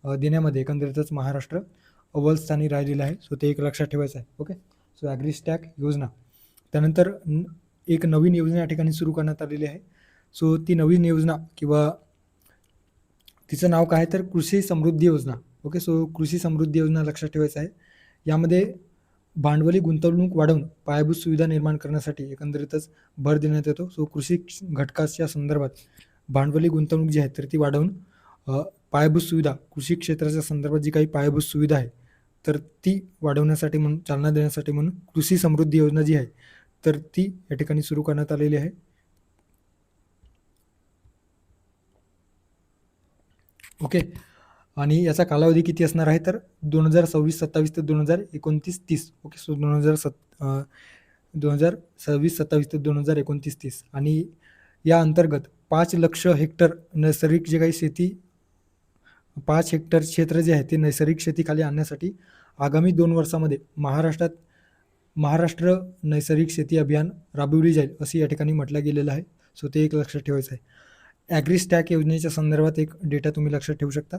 देण्यामध्ये एकंदरीतच महाराष्ट्र अव्वल स्थानी राहिलेलं आहे. सो ते एक लक्षात ठेवायचं आहे. ओके. सो ॲग्रिस्टॅक योजना. त्यानंतर एक नवीन योजना या ठिकाणी सुरू करण्यात आलेली आहे. सो ती नवीन योजना किंवा तिचं नाव काय, तर कृषी समृद्धी योजना. ओके. सो कृषी समृद्धी योजना लक्षात ठेवायचं आहे. यामध्ये भांडवली गुंतवणूक वाढवून पायाभूत सुविधा निर्माण करण्यासाठी एकंदरीतच भर देण्यात येतो. सो कृषी घटकाच्या संदर्भात भांडवली गुंतवणूक जी आहे तर ती वाढवून पायाभूत सुविधा, कृषी क्षेत्राच्या संदर्भात जी काही पायाभूत सुविधा आहे तर ती वाढवण्यासाठी म्हणून, चालना देण्यासाठी म्हणून कृषी समृद्धी योजना जी आहे तर ती या ठिकाणी सुरू करण्यात आलेली आहे. ओके. आणि याचा कालावधी किती असणार आहे तर 2026-27 ते 2029-30. ओके. सो 2026-27 ते 2029-30 आणि या अंतर्गत 5 लाख हेक्टर नैसर्गिक जे काही शेती 5 हेक्टर क्षेत्र जे आहे ते नैसर्गिक शेतीखाली आणण्यासाठी आगामी 2 वर्षामध्ये महाराष्ट्र नैसर्गिक शेती अभियान राबविली जाईल असं या ठिकाणी म्हटलं गेलेलं आहे. सो ते एक लक्षात ठेवायचं आहे. ॲग्रीस्टॅक योजनेच्या संदर्भात एक डेटा तुम्ही लक्षात ठेवू शकता.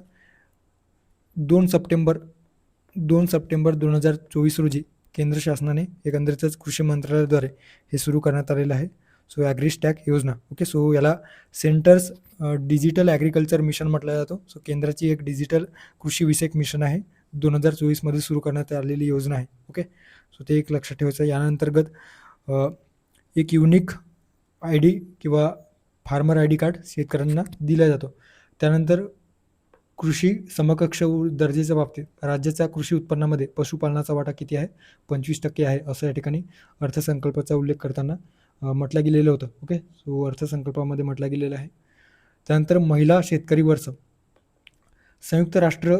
2 सप्टेंबर 2024 रोजी केंद्र शासनाने एकंदरीतच कृषी मंत्रालयाद्वारे हे सुरू करण्यात आलेलं आहे. सो ॲग्रीस्टॅक योजना. ओके. सो याला सेंटर्स डिजिटल ॲग्रिकल्चर मिशन म्हटलं जातो. सो केंद्राची एक डिजिटल कृषीविषयक मिशन आहे. 2024मध्ये सुरू करण्यात आलेली योजना आहे. ओके. सो ते एक लक्षात ठेवायचं आहे. याअंतर्गत एक युनिक आय डी किंवा फार्मर आय डी कार्ड शेतकऱ्यांना दिला जातो. त्यानंतर कृषी समकक्ष दर्जाच्या बाबतीत राज्याच्या कृषी उत्पन्नामध्ये पशुपालनाचा वाटा किती आहे? 25% आहे असं या ठिकाणी अर्थसंकल्पाचा उल्लेख करताना म्हटलं गेलेलं होतं. ओके. सो अर्थसंकल्पामध्ये म्हटलं गेलेलं आहे. त्यानंतर महिला शेतकरी वर्ष संयुक्त राष्ट्र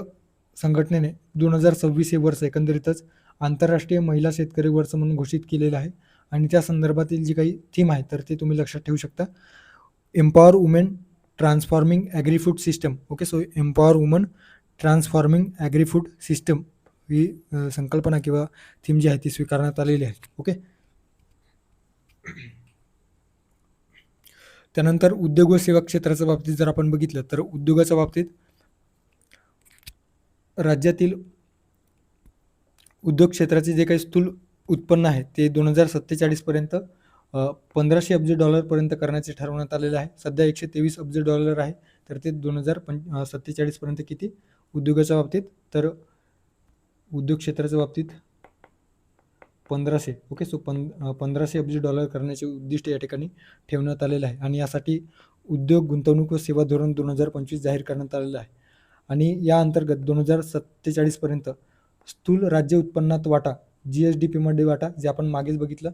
संघटनेने 2026 हे वर्ष एकंदरीतच आंतरराष्ट्रीय महिला शेतकरी वर्ष म्हणून घोषित केलेलं आहे आणि त्या संदर्भातील जी काही थीम आहे तर ते तुम्ही लक्षात ठेवू शकता. Empower women transforming agrifood system. Okay. So empower woman transforming agrifood system ही संकल्पना किंवा थीम जी आहे ती स्वीकारण्यात आलेली आहे. ओके. त्यानंतर उद्योग व सेवा क्षेत्राच्या बाबतीत जर आपण बघितलं तर उद्योगाच्या बाबतीत राज्यातील उद्योग क्षेत्राचे जे काही स्थूल उत्पन्न आहे ते 2047पर्यंत $1500 अब्ज पर्यंत करण्याचे ठरवण्यात आलेलं आहे. सध्या $123 अब्ज आहे. तर ते 2047 पर्यंत किती उद्योगाच्या बाबतीत तर उद्योग क्षेत्राच्या बाबतीत 1500. ओके. सो $1500 अब्ज करण्याचे उद्दिष्ट या ठिकाणी ठेवण्यात आलेलं आहे आणि यासाठी उद्योग गुंतवणूक व सेवा धोरण 2025 जाहीर करण्यात आलेलं आहे आणि या अंतर्गत 2047 पर्यंत स्थूल राज्य उत्पन्नात वाटा GSDP मध्ये वाटा जे आपण मागेच बघितलं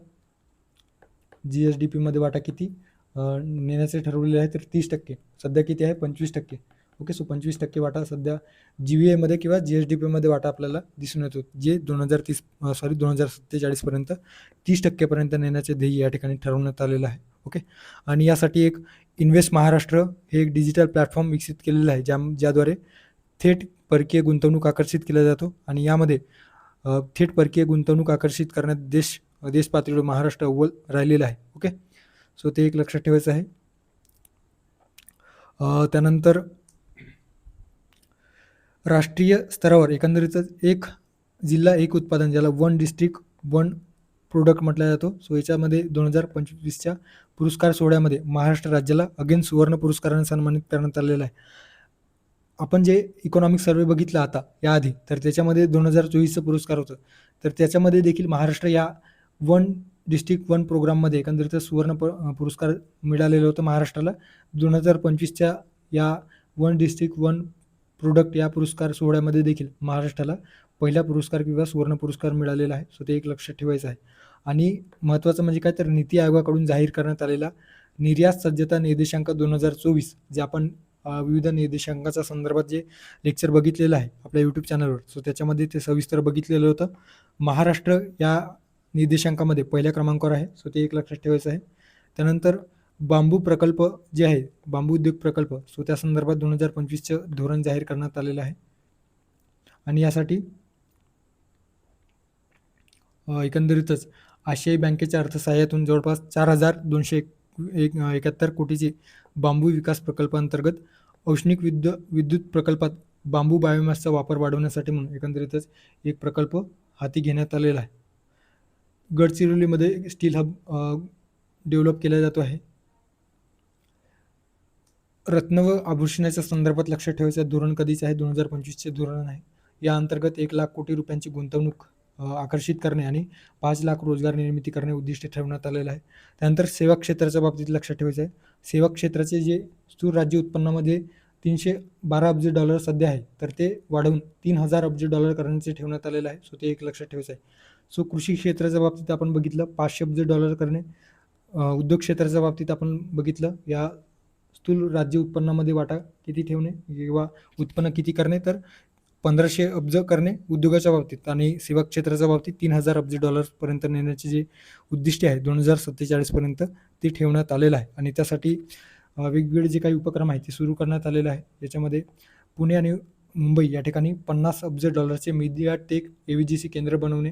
GSDP मध्ये वाटा किती नेण्याचे ठरवलेले आहे तर 30%. सध्या किती आहे 25%. ओके. सो 25% वाटा सध्या GVA मध्ये किंवा GSDP मध्ये वाटा आपल्याला दिसून येतो जे 2047 पर्यंत 30% पर्यंत नेण्याचे ध्येय या ठिकाणी ठरवण्यात आलेलं आहे. ओके. आणि यासाठी एक इन्व्हेस्ट महाराष्ट्र हे एक डिजिटल प्लॅटफॉर्म विकसित केलेलं आहे ज्याद्वारे थेट परकीय गुंतवणूक आकर्षित केला जातो आणि यामध्ये थेट परकीय गुंतवणूक आकर्षित करण्यात देश पातळीवर महाराष्ट्र अव्वल राहिलेला आहे. ओके. सो ते एक लक्षात ठेवायचं आहे. त्यानंतर राष्ट्रीय स्तरावर एकंदरीतच एक जिल्हा एक उत्पादन ज्याला वन डिस्ट्रिक्ट वन प्रोडक्ट म्हटलं जातो. सो याच्यामध्ये 2025च्या पुरस्कार सोहळ्यामध्ये महाराष्ट्र राज्याला अगेन सुवर्ण पुरस्काराने सन्मानित करण्यात आलेलं आहे. आपण जे इकॉनॉमिक सर्वे बघितला आता याआधी तर त्याच्यामध्ये 2024चं पुरस्कार होतं तर त्याच्यामध्ये देखील महाराष्ट्र या वन डिस्ट्रिक्ट वन प्रोग्राममध्ये एकंदरीत सुवर्ण पुरस्कार मिळालेलं होतं महाराष्ट्राला. 2025च्या या वन डिस्ट्रिक्ट वन प्रोडक्ट या पुरस्कार सोहळ्यामध्ये देखील महाराष्ट्राला पहिला पुरस्कार किंवा सुवर्ण पुरस्कार मिळालेला आहे. सो ते एक लक्षात ठेवायचं आहे. आणि महत्त्वाचं म्हणजे काय तर नीती आयोगाकडून जाहीर करण्यात आलेला निर्यात सज्जता निर्देशांक 2024 जे आपण विविध निर्देशांकाच्या संदर्भात जे लेक्चर बघितलेलं आहे आपल्या यूट्यूब चॅनलवर. सो त्याच्यामध्ये ते सविस्तर बघितलेलं होतं. महाराष्ट्र या निर्देशांकामध्ये पहिल्या क्रमांकावर आहे. सो ते एक लक्षात ठेवायचं आहे. त्यानंतर बांबू प्रकल्प जे आहे बांबू उद्योग प्रकल्प सो त्या संदर्भात 2025चं धोरण जाहीर करण्यात आलेलं आहे आणि यासाठी एकंदरीतच आशियाई बँकेच्या अर्थसहाय्यातून जवळपास 4,271 कोटीची बांबू विकास प्रकल्पांतर्गत औष्णिक विद्युत प्रकल्पात बांबू बायोमॅसचा वापर वाढवण्यासाठी म्हणून एकंदरीतच एक प्रकल्प हाती घेण्यात आलेला आहे. गडचिरोलीमध्ये स्टील हब डेव्हलप केला जातो आहे. रत्न व आभूषणाच्या संदर्भात लक्षात ठेवायचं धोरण कधीच आहे 2025चे धोरण आहे. या अंतर्गत 1 लाख कोटी रुपयांची गुंतवणूक आकर्षित करणे आणि 5 लाख रोजगार निर्मिती करणे उद्दिष्ट ठेवण्यात आलेलं आहे. त्यानंतर सेवा क्षेत्राच्या बाबतीत लक्षात ठेवायचं आहे. सेवा क्षेत्राचे जे स्थूल राज्य उत्पन्नामध्ये $312 अब्ज सध्या आहे तर ते वाढवून $3,000 अब्ज करण्याचे ठेवण्यात आलेलं आहे. सो ते एक लक्षात ठेवायचं आहे. सो कृषी क्षेत्राच्या बाबतीत आपण बघितलं $500 अब्ज करणे. उद्योग क्षेत्राच्या बाबतीत आपण बघितलं या स्थूल राज्य उत्पन्नामध्ये वाटा किती ठेवणे किंवा उत्पन्न किती करणे, तर 1500 अब्ज करणे उद्योगाच्या बाबतीत, आणि सेवा क्षेत्राच्या बाबतीत 3000 अब्ज डॉलर्सपर्यंत नेण्याचे जे उद्दिष्ट आहे 2047 पर्यंत ते ठेवण्यात आलेलं आहे. आणि त्यासाठी वेगवेगळे जे काही उपक्रम आहेत ते सुरू करण्यात आलेले आहे. याच्यामध्ये पुणे आणि मुंबई या ठिकाणी 50 अब्ज डॉलरचे मीडिया टेक AVGC केंद्र बनवणे.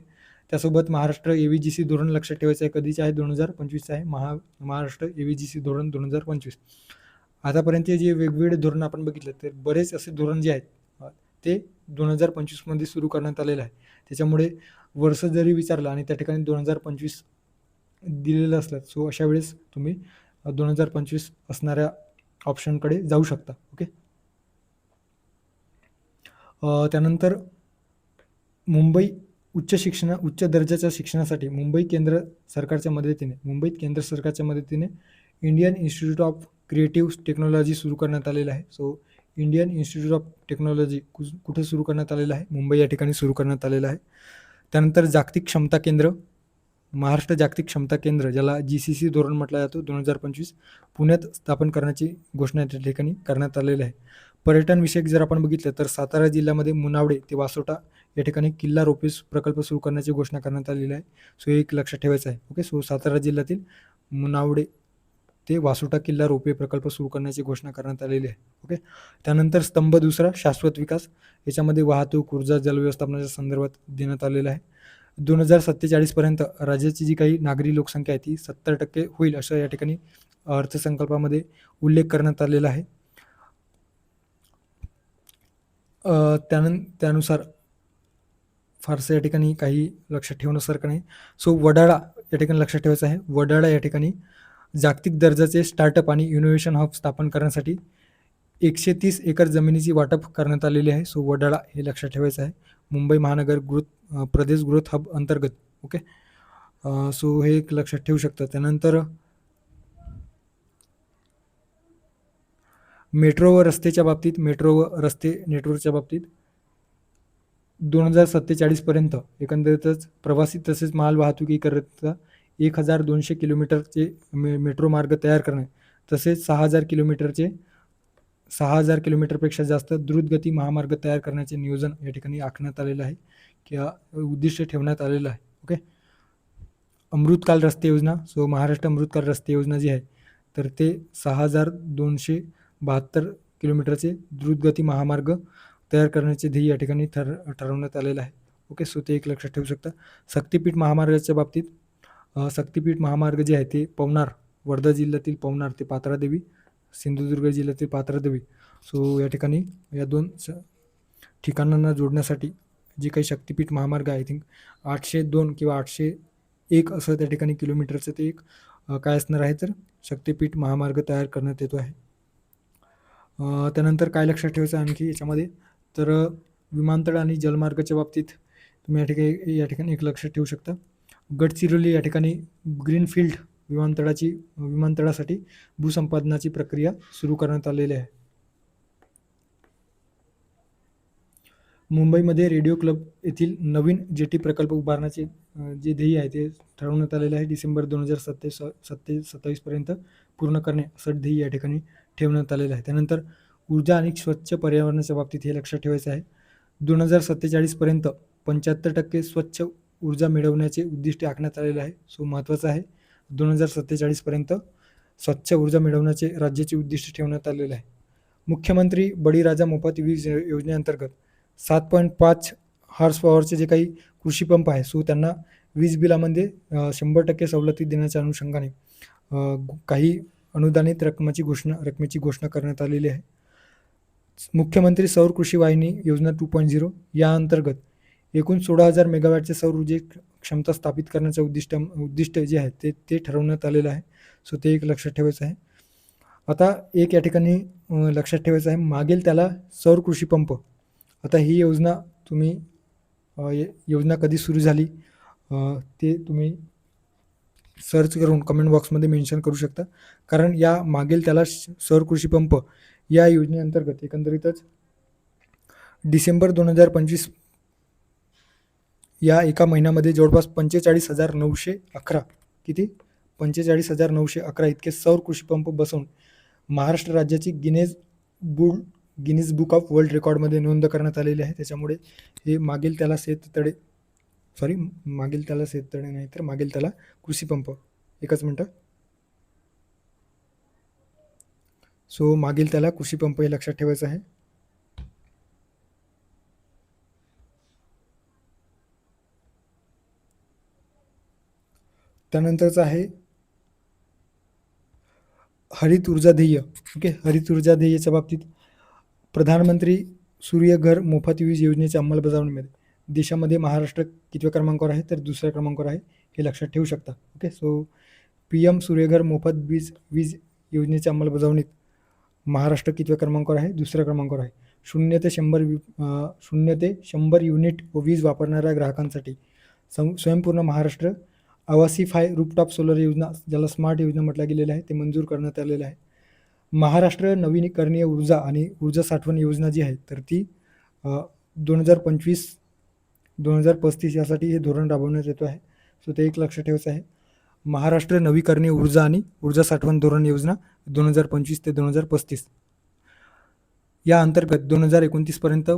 त्यासोबत महाराष्ट्र AVGC धोरण लक्षात ठेवायचं आहे. कधीचे आहे? 2025 आहे महाराष्ट्र AVGC धोरण 2025. आतापर्यंत जे वेगवेगळे धोरण आपण बघितलं तर बरेच असे धोरण जे आहेत ते 2025 मध्ये सुरू करण्यात आलेलं आहे. त्याच्यामुळे वर्ष जरी विचारलं आणि त्या ठिकाणी 2025 दिलेलं असलं, सो अशा वेळेस तुम्ही 2025 असणाऱ्या ऑप्शनकडे जाऊ शकता. ओके. त्यानंतर मुंबई उच्च दर्जाच्या शिक्षणासाठी मुंबईत केंद्र सरकारच्या मदतीने Indian institute of creative technology सुरू करण्यात आलेलं आहे. So Indian institute of technology कुठे सुरू करण्यात आलेलं आहे? मुंबई या ठिकाणी सुरू करण्यात आलेलं आहे. त्यानंतर जागतिक क्षमता केंद्र, महाराष्ट्र जागतिक क्षमता केंद्र, ज्याला GCC धोरण म्हटलं जातो, 2025 पुण्यात स्थापन करण्याची घोषणा त्या ठिकाणी करण्यात आलेली आहे. पर्यटन विषयक जर आपण बघितलं तर सातारा जिल्ह्यामध्ये मुनावडे ते वासोटा या ठिकाणी किल्ला रोपवेज प्रकल्प सुरू करण्याची घोषणा करण्यात आलेली आहे. सो एक लक्षात ठेवायचं आहे. ओके. सो सातारा जिल्ह्यातील मुनावडे ते वासोटा किल्ला रोपवे प्रकल्प सुरू करण्याची घोषणा करण्यात आलेली आहे. ओके. त्यानंतर स्तंभ दुसरा शाश्वत विकास, याच्यामध्ये वाहतूक, ऊर्जा, जलव्यवस्थापनाच्या संदर्भात देण्यात आलेलं आहे. 2047 पर्यंत राज्याची जी काही नागरी लोकसंख्या आहे ती 70% होईल असं या ठिकाणी अर्थसंकल्पामध्ये उल्लेख करण्यात आलेला आहे. त्यानुसार फारसं या ठिकाणी काही लक्षात ठेवण्यासारखं नाही. सो वडाळा या ठिकाणी लक्षात ठेवायचं आहे. वडाळा या ठिकाणी जागतिक दर्जाचे स्टार्टअप आणि इनोव्हेशन हब स्थापन करण्यासाठी 130 एकर जमिनीची वाटप करण्यात आलेली आहे. सो वडाळा हे लक्षात ठेवायचं आहे. मुंबई महानगर प्रदेश ग्रोथ हब अंतर्गत. ओके. सो हे एक लक्षात ठेवू शकतं. त्यानंतर मेट्रो व रस्त्याच्या बाबतीत, मेट्रो व रस्ते नेटवर्कच्या बाबतीत 2047 पर्यंत एकंदरीतच प्रवासी तसेच माल वाहतुकीकरिता 1200 किलोमीटरचे मेट्रो मार्ग तयार करणे, तसेच 6000 किलोमीटरपेक्षा जास्त द्रुतगती महामार्ग तयार करण्याचे नियोजन या ठिकाणी आखण्यात आलेलं आहे किंवा उद्दिष्ट ठेवण्यात आलेलं आहे. ओके. अमृतकाल रस्ते योजना, सो महाराष्ट्र अमृतकाल रस्ते योजना जी आहे तर ते 6272 किलोमीटरचे द्रुतगती महामार्ग तयार करण्याचे ध्येय या ठिकाणी ठरवण्यात आलेलं आहे. ओके. सो ते एक लक्षात ठेवू शकता. शक्तिपीठ महामार्गाच्या बाबतीत शक्तिपीठ महामार्ग जे आहे ते पवनार, वर्धा जिल्ह्यातील पवनार ते पात्रादेवी, सिंधुदुर्ग जिल्ह्यातील पात्रादेवी. सो या ठिकाणी या दोन ठिकाणांना जोडण्यासाठी जे काही शक्तिपीठ महामार्ग आहे, आय थिंक 802 किंवा 801 असं त्या ठिकाणी किलोमीटरचं ते एक काय असणार आहे तर शक्तिपीठ महामार्ग तयार करण्यात येतो आहे. त्यानंतर काय लक्षात ठेवायचं आणखी याच्यामध्ये तर विमानतळ आणि जलमार्गाच्या बाबतीत तुम्ही या ठिकाणी एक लक्षात ठेवू शकता. गडचिरोली या ठिकाणी ग्रीनफील्ड विमानतळासाठी भूसंपादनाची प्रक्रिया सुरू करण्यात आलेली आहे. मुंबईमध्ये रेडिओ क्लब येथील नवीन जेटी प्रकल्प उभारण्याचे जे ध्येय आहे ते ठरवण्यात आलेले आहे. डिसेंबर 2027 पर्यंत पूर्ण करणे असं ध्येय या ठिकाणी ठेवण्यात आलेलं आहे. त्यानंतर ऊर्जा आणि स्वच्छ पर्यावरणाच्या बाबतीत हे लक्षात ठेवायचं आहे. 2047 पर्यंत 75% स्वच्छ ऊर्जा मिळवण्याचे उद्दिष्ट आखण्यात आलेले आहे. सो महत्त्वाचं आहे, 2047 पर्यंत स्वच्छ ऊर्जा मिळवण्याचे राज्याचे उद्दिष्ट ठेवण्यात आलेले आहे. मुख्यमंत्री बळीराजा मोफत वीज योजनेअंतर्गत 7.5 हॉर्स पॉवरचे जे काही कृषी पंप आहे सो त्यांना वीज बिलामध्ये 100% सवलती देण्याच्या अनुषंगाने काही अनुदानित रकमेची घोषणा करण्यात आलेली आहे. मुख्यमंत्री सौर कृषी वाहिनी योजना 2.0 या अंतर्गत एकूण 16,000 मेगावॅटचे सौर ऊर्जे क्षमता स्थापित करण्याचे उद्दिष्ट जे आहे ते ठरवण्यात आलेलं आहे. सो ते एक लक्षात ठेवायचं आहे. आता एक या ठिकाणी लक्षात ठेवायचं आहे, मागेल त्याला सौर कृषी पंप. आता ही योजना तुम्ही योजना कधी सुरू झाली ते तुम्ही सर्च करून कमेंट बॉक्समध्ये मेन्शन करू शकता. कारण या मागेल त्याला सौर कृषी पंप या योजनेअंतर्गत एकंदरीतच डिसेंबर 2025 या एका महिन्यामध्ये जवळपास 45,911 इतके सौर कृषी पंप बसवून महाराष्ट्र राज्याची गिनीज बुक ऑफ वर्ल्ड रेकॉर्डमध्ये नोंद करण्यात आलेली आहे. त्याच्यामुळे हे मागील त्याला शेततळे नाही तर मागील त्याला कृषी पंप. एकच मिनटं. सो मागील त्याला कृषी पंप हे लक्षात ठेवायचं आहे. त्यानंतरचं आहे हरित ऊर्जा ध्येय. ओके, हरित ऊर्जा ध्येयाच्या बाबतीत प्रधानमंत्री सूर्यघर मोफत वीज योजनेच्या अंमलबजावणीमध्ये देशामध्ये महाराष्ट्र कितव्या क्रमांकावर आहे तर दुसऱ्या क्रमांकावर आहे, हे लक्षात ठेवू शकता. ओके, सो PM सूर्यघर मोफत वीज योजनेच्या अंमलबजावणीत महाराष्ट्र कितव्या क्रमांकावर आहे? दुसऱ्या क्रमांकावर आहे. 0 ते 100 युनिट वीज वापरणाऱ्या ग्राहकांसाठी स्वयंपूर्ण महाराष्ट्र आवासी रूफटॉप सोलर योजना, ज्याला स्मार्ट योजना म्हटलं गेलेलं आहे, ते मंजूर करण्यात आलेलं आहे. महाराष्ट्र नवीकरणीय ऊर्जा आणि ऊर्जा साठवण योजना जी आहे तर ती 2025-2035 यासाठी हे धोरण राबवण्यात येतो आहे. सो ते एक लक्षात ठेवायचं आहे. महाराष्ट्र नवीकरणीय ऊर्जा आणि ऊर्जा साठवण धोरण योजना 2025 ते 2035 या अंतर्गत 2029 पर्यंत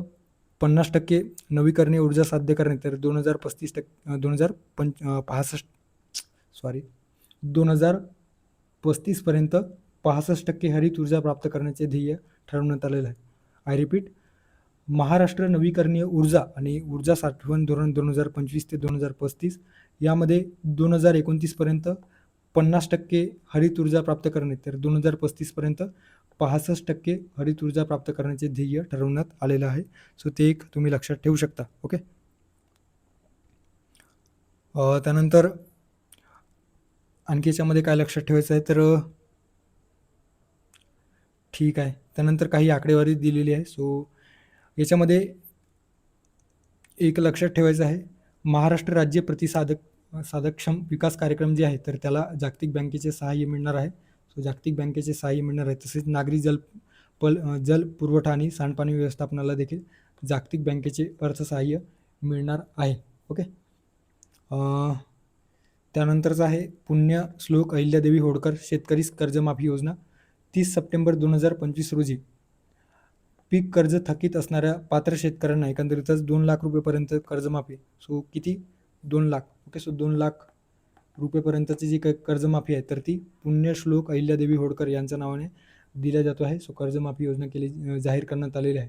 50% नवीकरणीय ऊर्जा साध्य करणे, तर 2035 पर्यंत 65% हरित ऊर्जा प्राप्त करण्याचे ध्येय ठरवण्यात आलेलं आहे. आय रिपीट, महाराष्ट्र नवीकरणीय ऊर्जा आणि ऊर्जा साठवण धोरण 2025 ते 2035 यामध्ये 2029 पर्यंत 50% हरित ऊर्जा प्राप्त करणे, तर 2035 पर्यंत 65% हरित ऊर्जा प्राप्त करण्याचे ध्येय ठरवण्यात आलेलं आहे. सो ते एक तुम्ही लक्षात ठेवू शकता. ओके, त्यानंतर आणखी याच्यामध्ये काय लक्षात ठेवायचं आहे तर ठीक आहे. त्यानंतर काही आकडेवारी दिलेली आहे. सो याच्यामध्ये एक लक्षात ठेवायचं आहे, महाराष्ट्र राज्य साधकक्षम विकास कार्यक्रम जे आहे तर त्याला जागतिक बँकेचे सहाय्य मिळणार आहे. सो जागतिक बँकेचे सहाय्य मिळणार आहे. तसेच नागरी जल पुरवठा आणि सांडपाणी व्यवस्थापनाला देखील जागतिक बँकेचे अर्थसहाय्य मिळणार आहे. ओके, त्यानंतरचं आहे पुण्यश्लोक अहिल्यादेवी होळकर शेतकरी कर्जमाफी योजना. 30 सप्टेंबर 2025 रोजी पीक कर्ज थकीत असणाऱ्या पात्र शेतकऱ्यांना एकंदरीतच 2 लाख रुपयेपर्यंत कर्जमाफी. सो किती? 2 लाख. ओके, सो 2 लाख रुपयेपर्यंतची जी काही कर्जमाफी आहे तर ती पुण्यश्लोक अहिल्यादेवी होळकर यांच्या नावाने दिल्या जातो आहे. सो कर्जमाफी योजना जाहीर करण्यात आलेली आहे.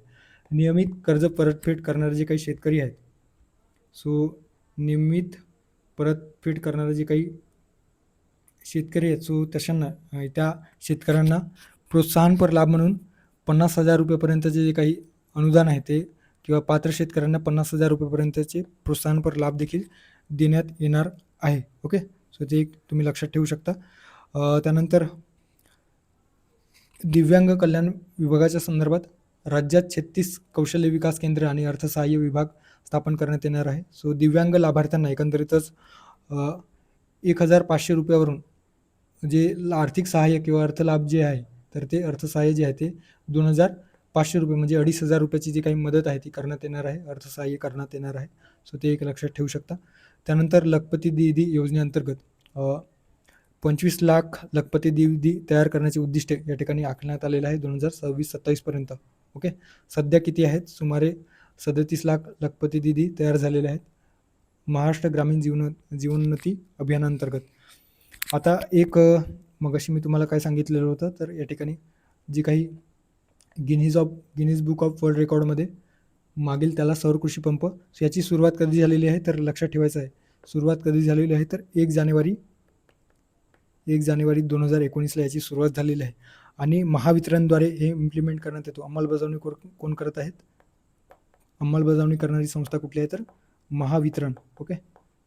नियमित कर्ज परतफेड करणारे जे काही शेतकरी आहेत, सो नियमित परतफेड करणारे जे काही शेतकरी आहेत, सो त्या शेतकऱ्यांना प्रोत्साहनपर लाभ म्हणून 50,000 रुपयेपर्यंतचे जे काही अनुदान आहे ते किंवा पात्र शेतकऱ्यांना 50,000 रुपयेपर्यंतचे प्रोत्साहनपर लाभ देखील देण्यात येणार आहे. ओके, सो ते एक तुम्ही लक्षात ठेवू शकता. त्यानंतर दिव्यांग कल्याण विभागाच्या संदर्भात राज्यात 36 कौशल्य विकास केंद्र आणि अर्थसहाय्य विभाग स्थापन करण्यात येणार आहे. सो दिव्यांग लाभार्थ्यांना एकंदरीतच 1,500 रुपयावरून जे आर्थिक सहाय्य किंवा अर्थलाभ जे आहे तर ते अर्थसहाय्य जे आहे ते 2,500 रुपये म्हणजे 2,500 रुपयाची जी काही मदत आहे ती करण्यात येणार आहे, अर्थसहाय्य करण्यात येणार आहे. सो ते एक लक्षात ठेवू शकता. त्यानंतर लखपती दीदी योजनेअंतर्गत 25 लाख लखपती दीदी तयार करण्याचे उद्दिष्ट या ठिकाणी आखण्यात आलेलं आहे 2026-27 पर्यंत. ओके, सध्या किती आहेत? सुमारे 37 लाख लखपती दीदी तयार झालेले आहेत महाराष्ट्र ग्रामीण जीवनोन्नती अभियानांतर्गत. आता एक मगाशी मी तुम्हाला काय सांगितलेलं होतं तर या ठिकाणी जी काही गिनीज बुक ऑफ वर्ल्ड रेकॉर्डमध्ये मागील त्याला सौर कृषी पंप, याची सुरुवात कधी झालेली आहे तर लक्षात ठेवायचं आहे. सुरुवात कधी झालेली आहे तर 1 जानेवारी 2019ला याची सुरुवात झालेली आहे आणि महावितरणद्वारे हे इम्प्लिमेंट करण्यात येतो. अंमलबजावणी कोण करत आहेत? अंमलबजावणी करणारी संस्था कुठली आहे तर महावितरण. ओके,